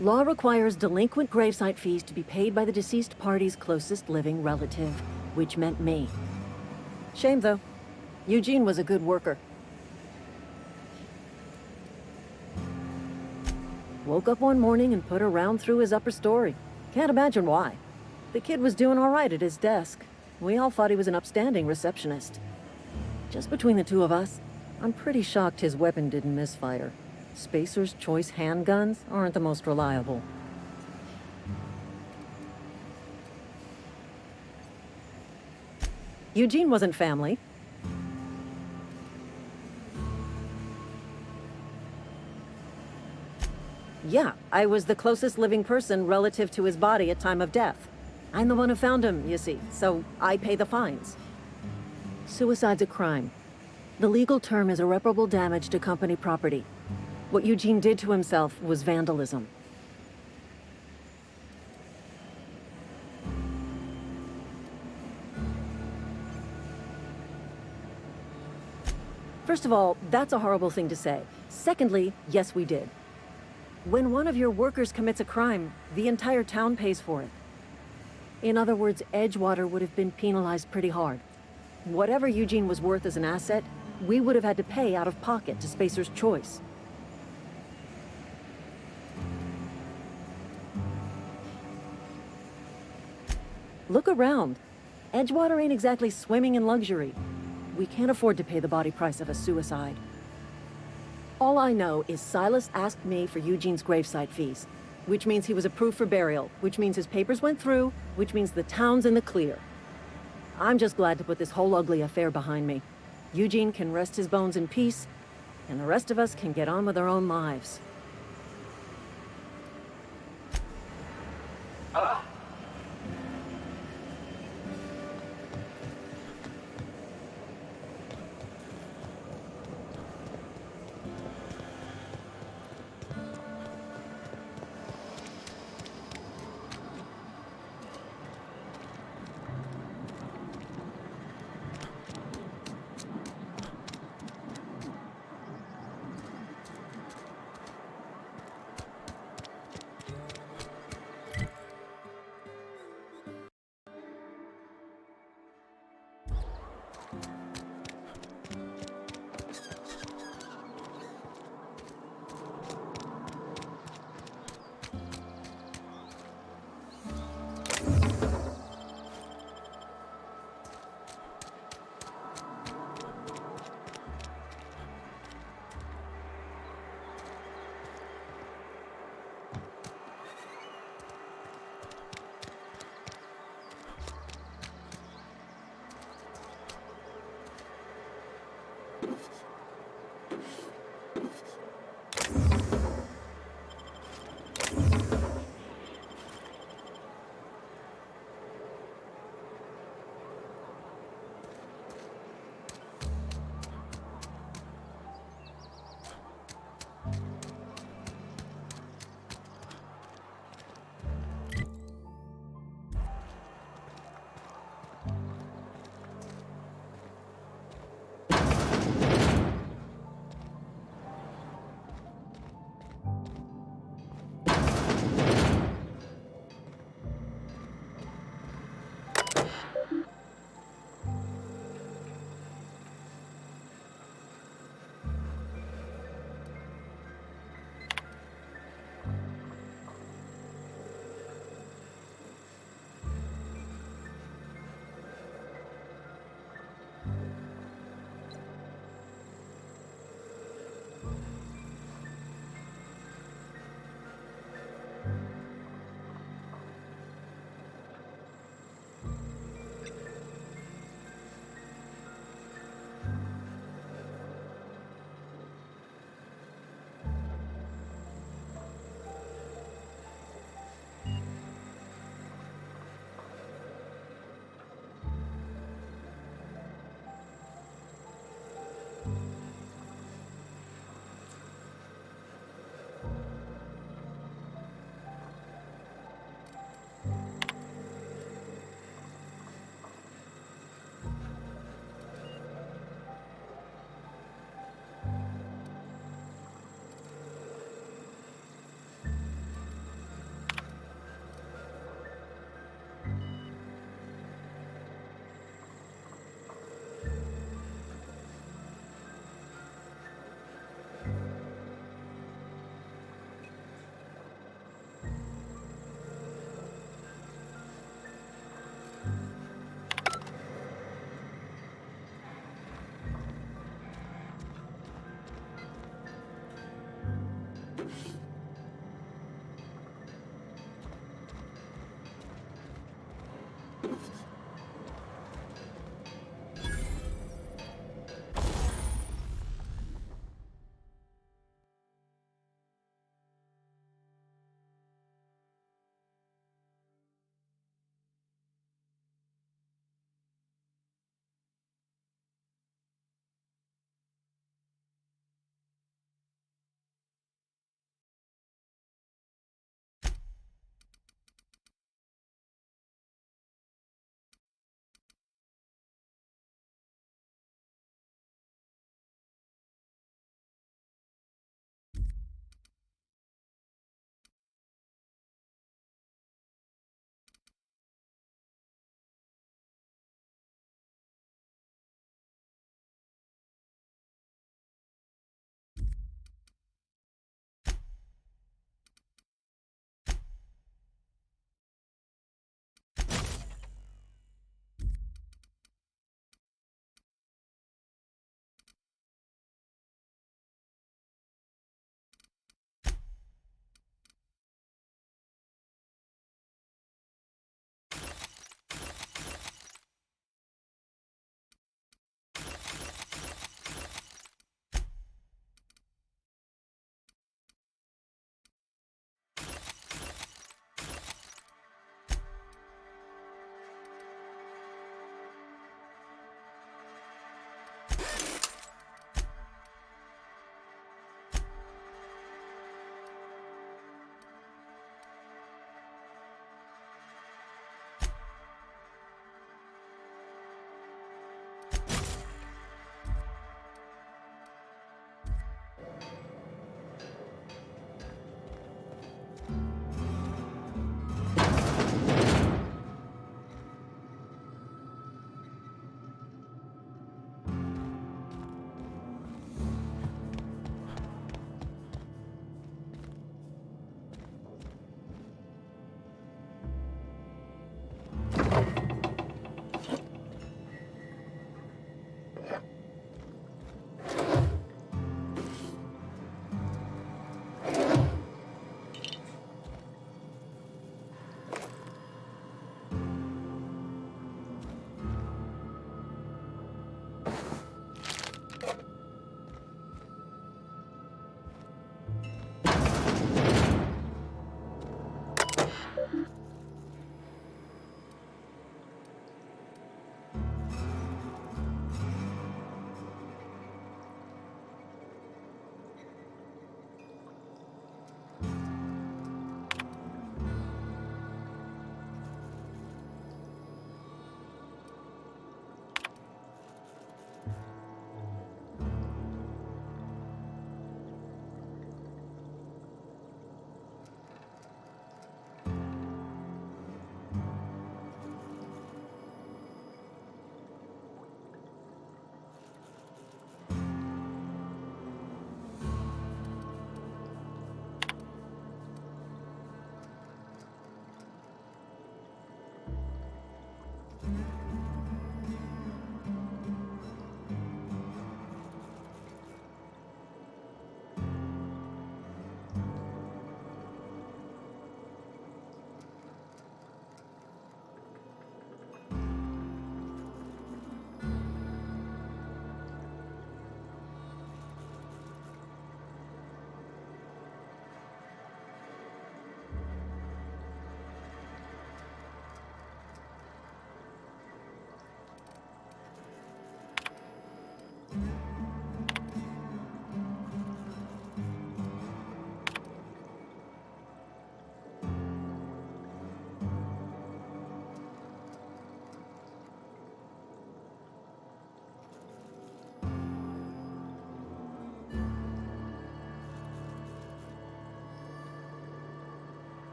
Law requires delinquent gravesite fees to be paid by the deceased party's closest living relative, which meant me. Shame, though. Eugene was a good worker. Woke up one morning and put a round through his upper story. Can't imagine why. The kid was doing all right at his desk. We all thought he was an upstanding receptionist. Just between the two of us, I'm pretty shocked his weapon didn't misfire. Spacer's choice handguns aren't the most reliable. Eugene wasn't family. Yeah, I was the closest living person relative to his body at time of death. I'm the one who found him, you see, so I pay the fines. Suicide's a crime. The legal term is irreparable damage to company property. What Eugene did to himself was vandalism. First of all, that's a horrible thing to say. Secondly, yes, we did. When one of your workers commits a crime, the entire town pays for it. In other words, Edgewater would have been penalized pretty hard. Whatever Eugene was worth as an asset, we would have had to pay out of pocket to Spacer's choice. Look around. Edgewater ain't exactly swimming in luxury. We can't afford to pay the body price of a suicide. All I know is Silas asked me for Eugene's gravesite fees, which means he was approved for burial, which means his papers went through, which means the town's in the clear. I'm just glad to put this whole ugly affair behind me. Eugene can rest his bones in peace, and the rest of us can get on with our own lives.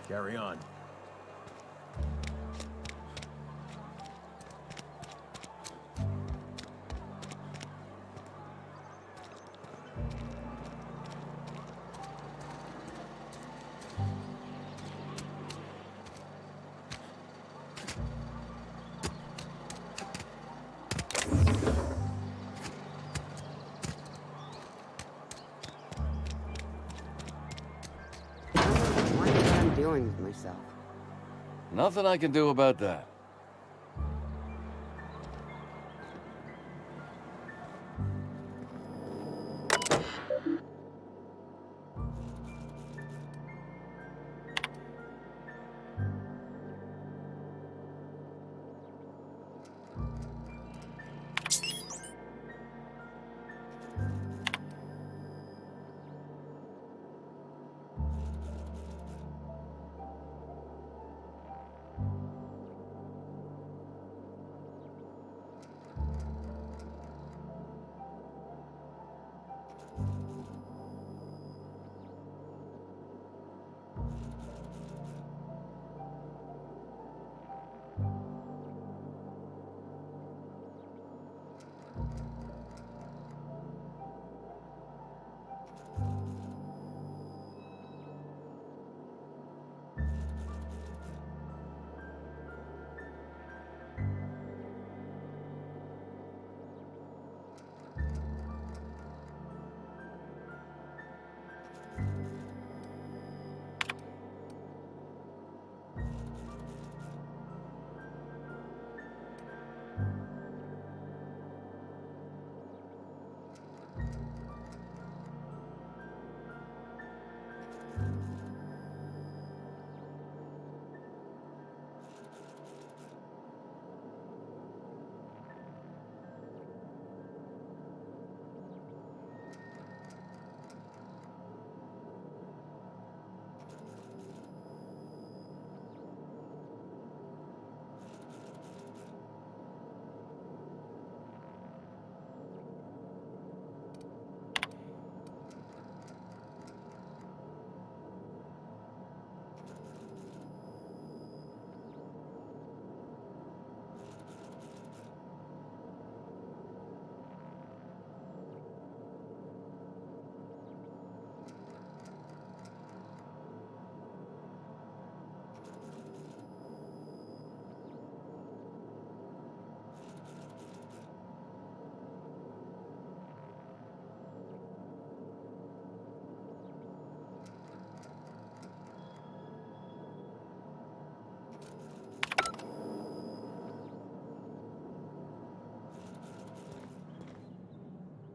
Carry on. Dealing with myself. Nothing I can do about that.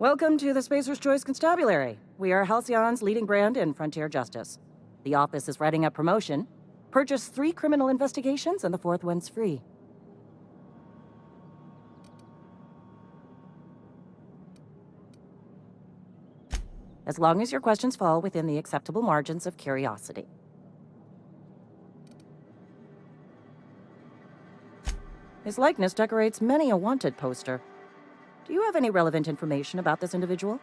Welcome to the Spacer's Choice Constabulary. We are Halcyon's leading brand in frontier justice. The office is writing up promotion. Purchase 3 criminal investigations and the 4th one's free. as long as your questions fall within the acceptable margins of curiosity. His likeness decorates many a wanted poster. Do you have any relevant information about this individual?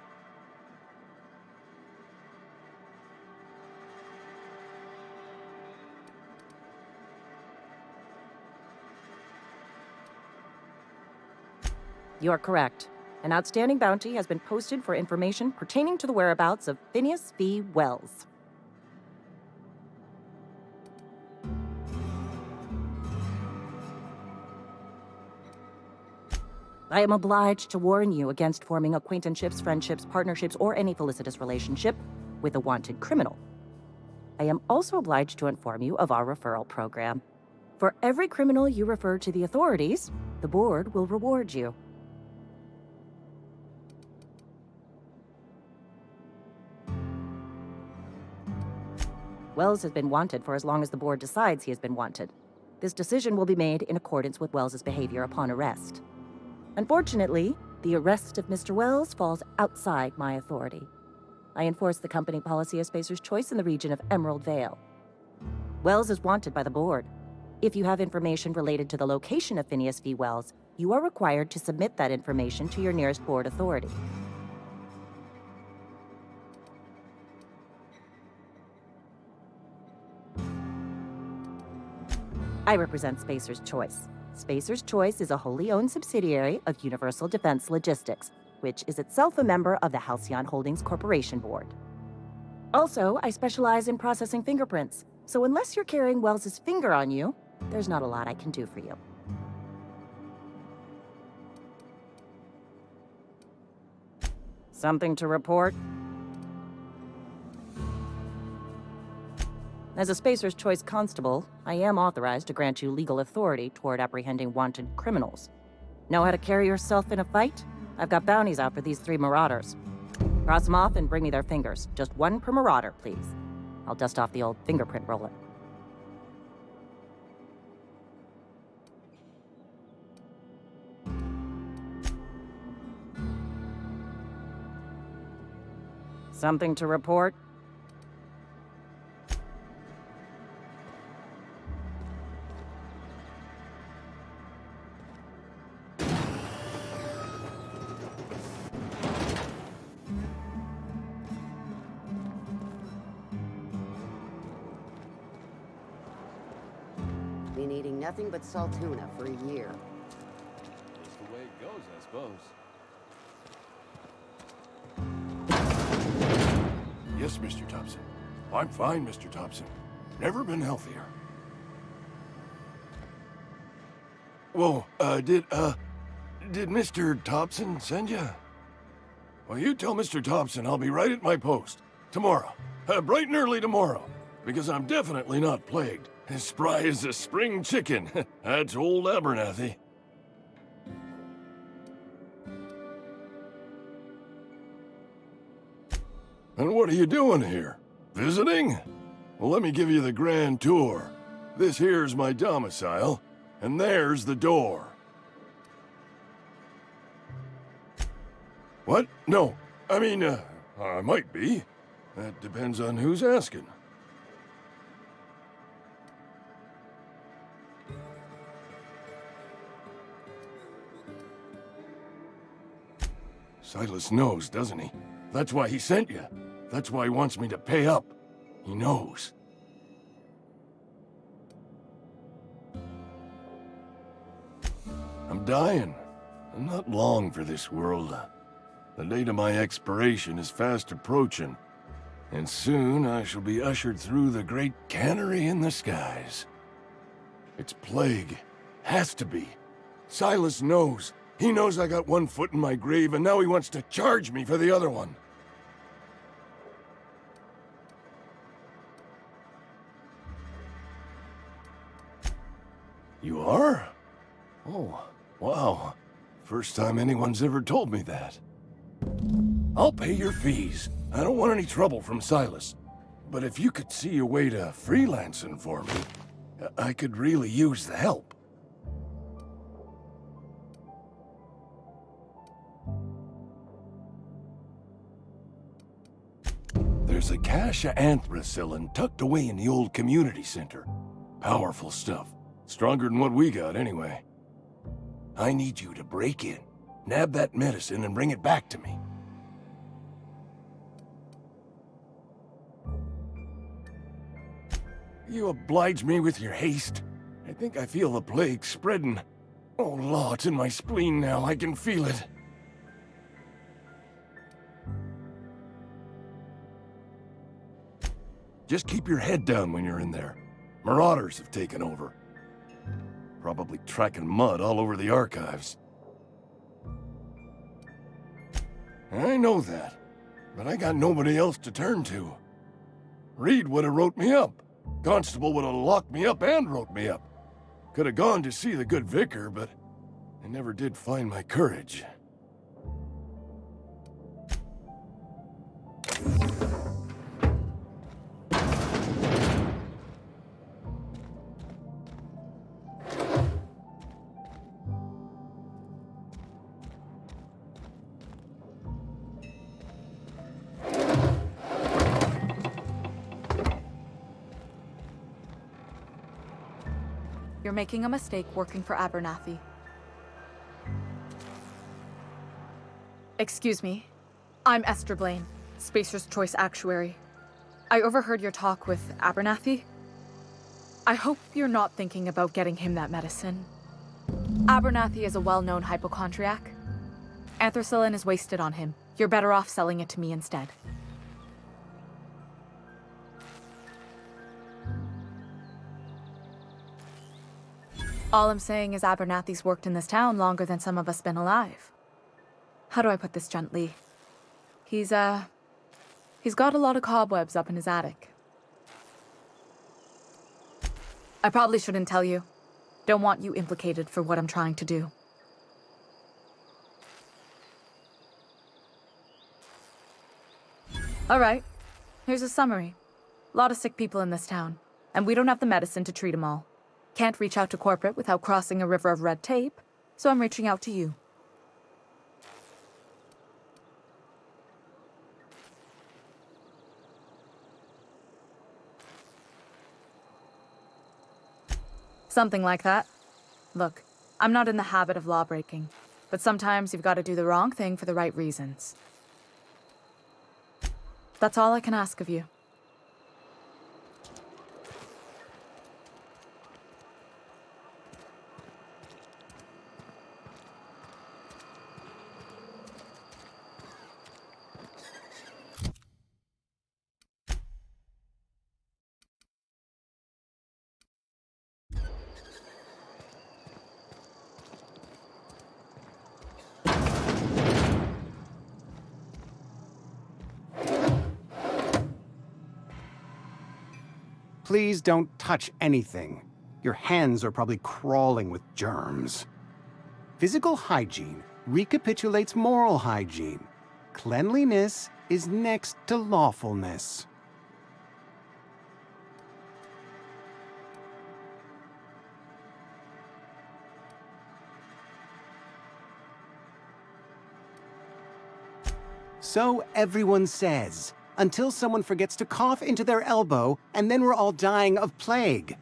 You are correct. An outstanding bounty has been posted for information pertaining to the whereabouts of Phineas V. Wells. I am obliged to warn you against forming acquaintanceships, friendships, partnerships, or any felicitous relationship with a wanted criminal. I am also obliged to inform you of our referral program. For every criminal you refer to the authorities, the board will reward you. Wells has been wanted for as long as the board decides he has been wanted. This decision will be made in accordance with Wells's behavior upon arrest. Unfortunately, the arrest of Mr. Wells falls outside my authority. I enforce the company policy of Spacer's Choice in the region of Emerald Vale. Wells is wanted by the board. If you have information related to the location of Phineas V. Wells, you are required to submit that information to your nearest board authority. I represent Spacer's Choice. Spacer's Choice is a wholly owned subsidiary of Universal Defense Logistics, which is itself a member of the Halcyon Holdings Corporation Board. Also, I specialize in processing fingerprints, so unless you're carrying Wells's finger on you, there's not a lot I can do for you. Something to report? As a Spacer's Choice constable, I am authorized to grant you legal authority toward apprehending wanted criminals. Know how to carry yourself in a fight? I've got bounties out for these 3 marauders. Cross them off and bring me their fingers. Just 1 per marauder, please. I'll dust off the old fingerprint roller. Something to report? Been eating nothing but salt tuna for a year. That's the way it goes, I suppose. Yes, Mr. Thompson. I'm fine, Mr. Thompson. Never been healthier. Whoa, did Mr. Thompson send you? Well, you tell Mr. Thompson I'll be right at my post. Tomorrow. Bright and early tomorrow. Because I'm definitely not plagued. As spry as a spring chicken. That's old Abernathy. And what are you doing here? Visiting? Well, let me give you the grand tour. This here's my domicile, and there's the door. What? No. I mean, I might be. That depends on who's asking. Silas knows, doesn't he? That's why he sent you. That's why he wants me to pay up. He knows. I'm dying. I'm not long for this world. The date of my expiration is fast approaching, and soon I shall be ushered through the great cannery in the skies. It's plague. Has to be. Silas knows. He knows I got 1 foot in my grave, and now he wants to charge me for the other one. You are? Oh, wow. First time anyone's ever told me that. I'll pay your fees. I don't want any trouble from Silas. But if you could see a way to freelancing for me, I could really use the help. There's a cache of anthracillin tucked away in the old community center. Powerful stuff. Stronger than what we got, anyway. I need you to break in, nab that medicine, and bring it back to me. You oblige me with your haste. I think I feel the plague spreading. Oh, Law, it's in my spleen now. I can feel it. Just keep your head down when you're in there. Marauders have taken over. Probably tracking mud all over the archives. I know that, but I got nobody else to turn to. Reed would have wrote me up. Constable would have locked me up and wrote me up. Could have gone to see the good vicar, but I never did find my courage. You're making a mistake working for Abernathy. Excuse me. I'm Esther Blaine, Spacer's Choice Actuary. I overheard your talk with Abernathy. I hope you're not thinking about getting him that medicine. Abernathy is a well-known hypochondriac. Anthracillin is wasted on him. You're better off selling it to me instead. All I'm saying is Abernathy's worked in this town longer than some of us been alive. How do I put this gently? He's got a lot of cobwebs up in his attic. I probably shouldn't tell you. Don't want you implicated for what I'm trying to do. All right, here's a summary. A lot of sick people in this town, and we don't have the medicine to treat them all. Can't reach out to corporate without crossing a river of red tape, so I'm reaching out to you. Something like that. Look, I'm not in the habit of law-breaking, but sometimes you've got to do the wrong thing for the right reasons. That's all I can ask of you. Please don't touch anything. Your hands are probably crawling with germs. Physical hygiene recapitulates moral hygiene. Cleanliness is next to lawfulness. So everyone says, until someone forgets to cough into their elbow, and then we're all dying of plague.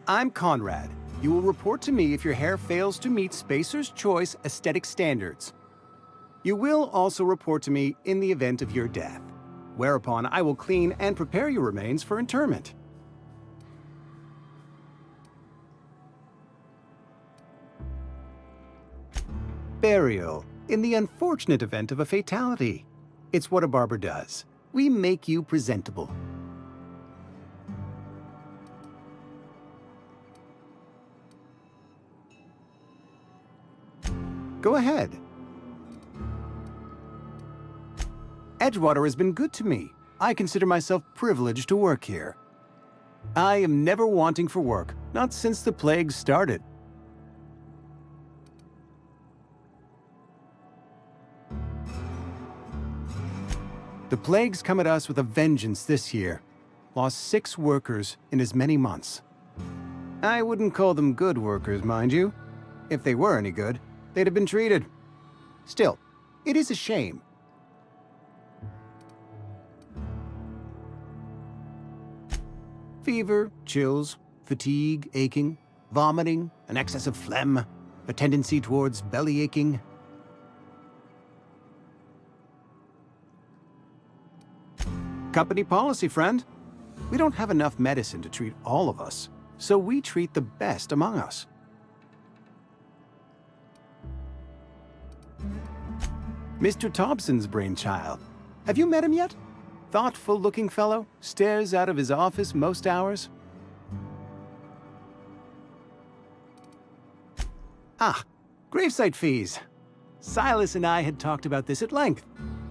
I'm Conrad. You will report to me if your hair fails to meet Spacer's Choice aesthetic standards. You will also report to me in the event of your death, whereupon I will clean and prepare your remains for interment. Burial, in the unfortunate event of a fatality. It's what a barber does. We make you presentable. Go ahead. Edgewater has been good to me. I consider myself privileged to work here. I am never wanting for work, not since the plague started. The plague's come at us with a vengeance this year. Lost 6 workers in as many months. I wouldn't call them good workers, mind you. If they were any good, they'd have been treated. Still, it is a shame. Fever, chills, fatigue, aching, vomiting, an excess of phlegm, a tendency towards belly aching. Company policy, friend. We don't have enough medicine to treat all of us, so we treat the best among us. Mr. Thompson's brainchild. Have you met him yet? Thoughtful-looking fellow, stares out of his office most hours. Ah, gravesite fees. Silas and I had talked about this at length.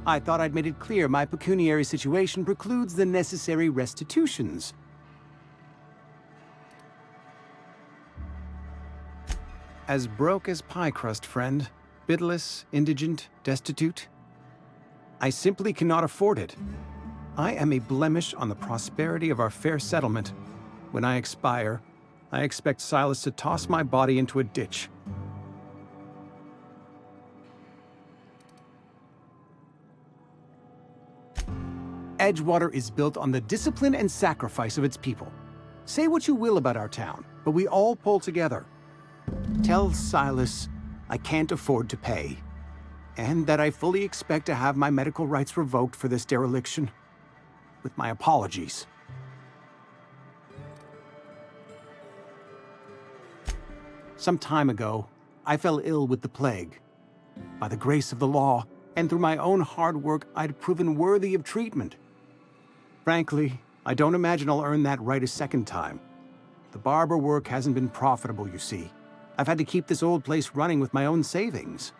I thought I'd made it clear my pecuniary situation precludes the necessary restitutions. As broke as pie crust, friend. Bidless, indigent, destitute. I simply cannot afford it. I am a blemish on the prosperity of our fair settlement. When I expire, I expect Silas to toss my body into a ditch. Edgewater is built on the discipline and sacrifice of its people. Say what you will about our town, but we all pull together. Tell Silas I can't afford to pay, and that I fully expect to have my medical rights revoked for this dereliction. With my apologies. Some time ago, I fell ill with the plague. By the grace of the law, and through my own hard work, I'd proven worthy of treatment. Frankly, I don't imagine I'll earn that right a second time. The barber work hasn't been profitable, you see. I've had to keep this old place running with my own savings.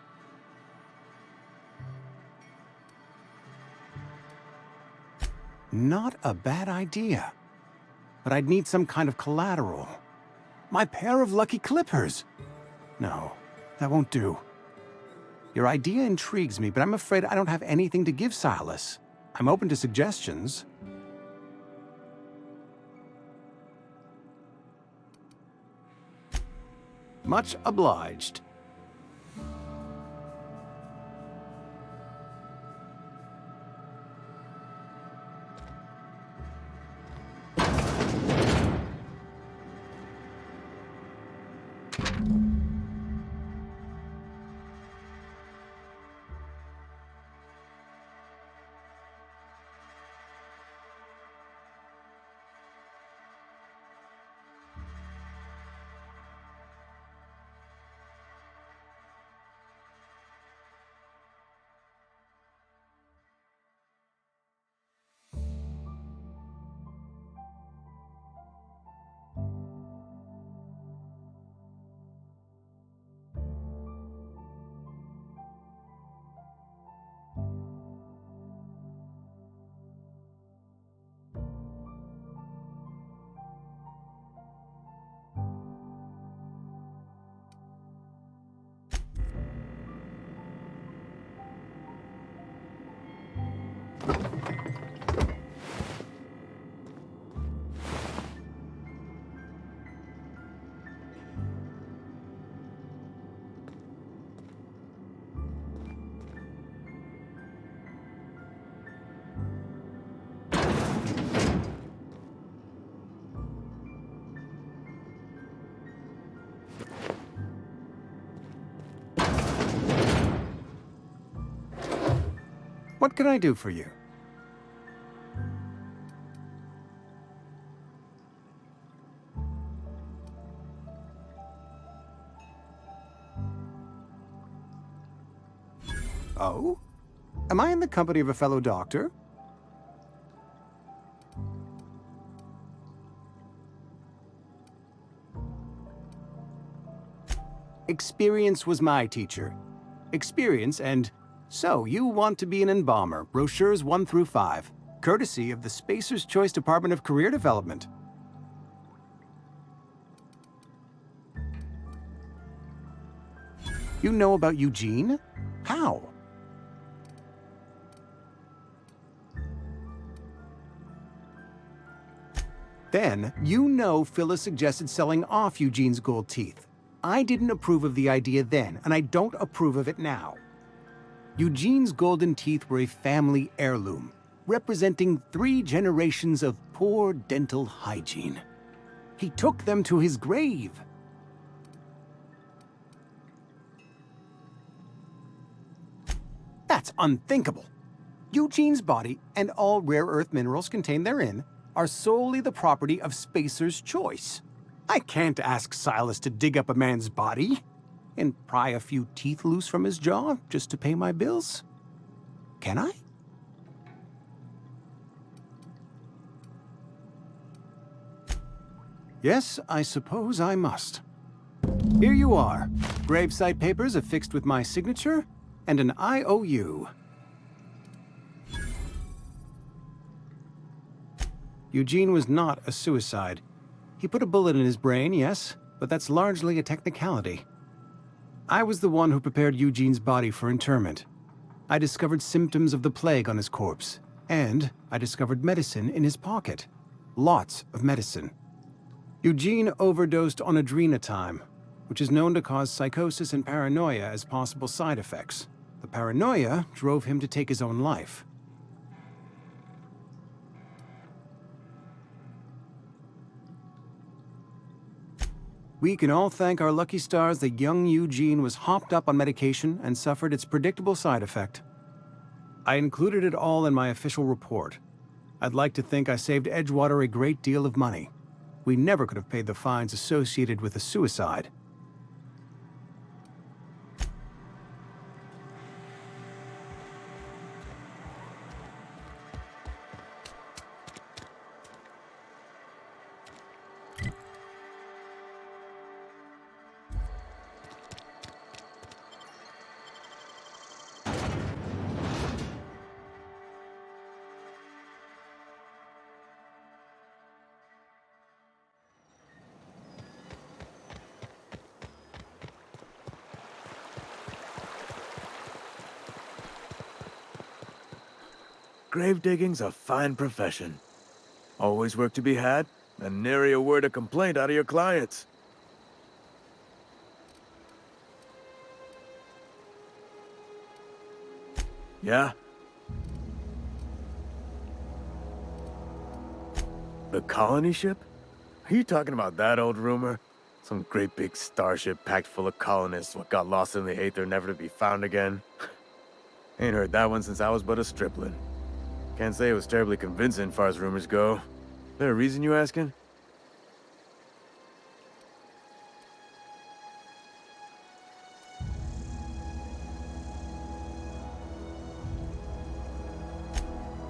Not a bad idea. But I'd need some kind of collateral. My pair of lucky clippers! No, that won't do. Your idea intrigues me, but I'm afraid I don't have anything to give Silas. I'm open to suggestions. Much obliged. What can I do for you? Oh? Am I in the company of a fellow doctor? Experience was my teacher. Experience and... So, you want to be an embalmer, brochures 1 through 5, courtesy of the Spacer's Choice Department of Career Development. You know about Eugene? How? Then, you know Phyllis suggested selling off Eugene's gold teeth. I didn't approve of the idea then, and I don't approve of it now. Eugene's golden teeth were a family heirloom. representing 3 generations of poor dental hygiene. He took them to his grave. That's unthinkable. Eugene's body and all rare earth minerals contained therein are solely the property of Spacer's choice. I can't ask Silas to dig up a man's body and pry a few teeth loose from his jaw just to pay my bills. Can I? Yes, I suppose I must. Here you are. Gravesite papers affixed with my signature and an IOU. Eugene was not a suicide. He put a bullet in his brain, yes, but that's largely a technicality. I was the one who prepared Eugene's body for interment. I discovered symptoms of the plague on his corpse, and I discovered medicine in his pocket. Lots of medicine. Eugene overdosed on adrenatime, which is known to cause psychosis and paranoia as possible side effects. The paranoia drove him to take his own life. We can all thank our lucky stars that young Eugene was hopped up on medication and suffered its predictable side effect. I included it all in my official report. I'd like to think I saved Edgewater a great deal of money. We never could have paid the fines associated with a suicide. Grave digging's a fine profession. Always work to be had, and nary a word of complaint out of your clients. Yeah? The colony ship? Are you talking about that old rumor? Some great big starship packed full of colonists what got lost in the aether never to be found again? Ain't heard that one since I was but a stripling. Can't say it was terribly convincing, far as rumors go. There a reason you asking?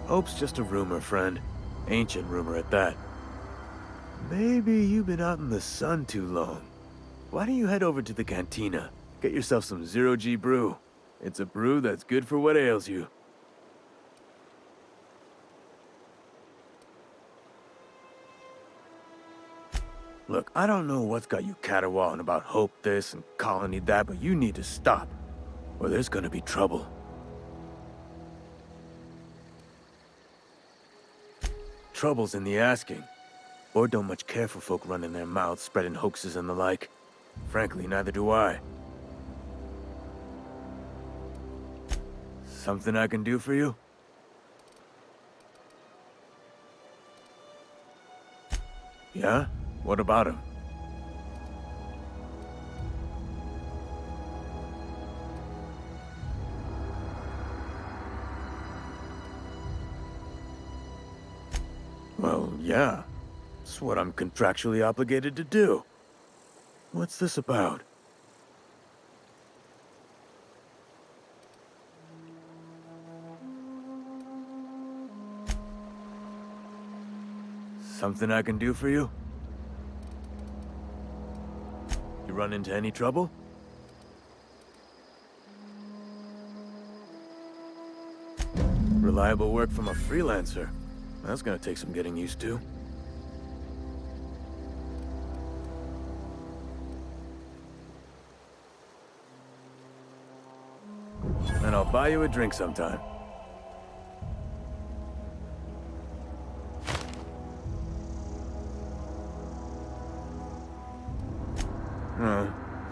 Hope's just a rumor, friend. Ancient rumor at that. Maybe you've been out in the sun too long. Why don't you head over to the cantina? Get yourself some zero-G brew. It's a brew that's good for what ails you. Look, I don't know what's got you caterwauling about Hope this and Colony that, but you need to stop, or there's gonna be trouble. Trouble's in the asking. Board don't much care for folk running their mouths, spreading hoaxes and the like. Frankly, neither do I. Something I can do for you? Yeah? What about him? Well, yeah. It's what I'm contractually obligated to do. What's this about? Something I can do for you? You run into any trouble? Reliable work from a freelancer. That's gonna take some getting used to. And I'll buy you a drink sometime.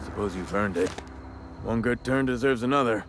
Suppose you've earned it. One good turn deserves another.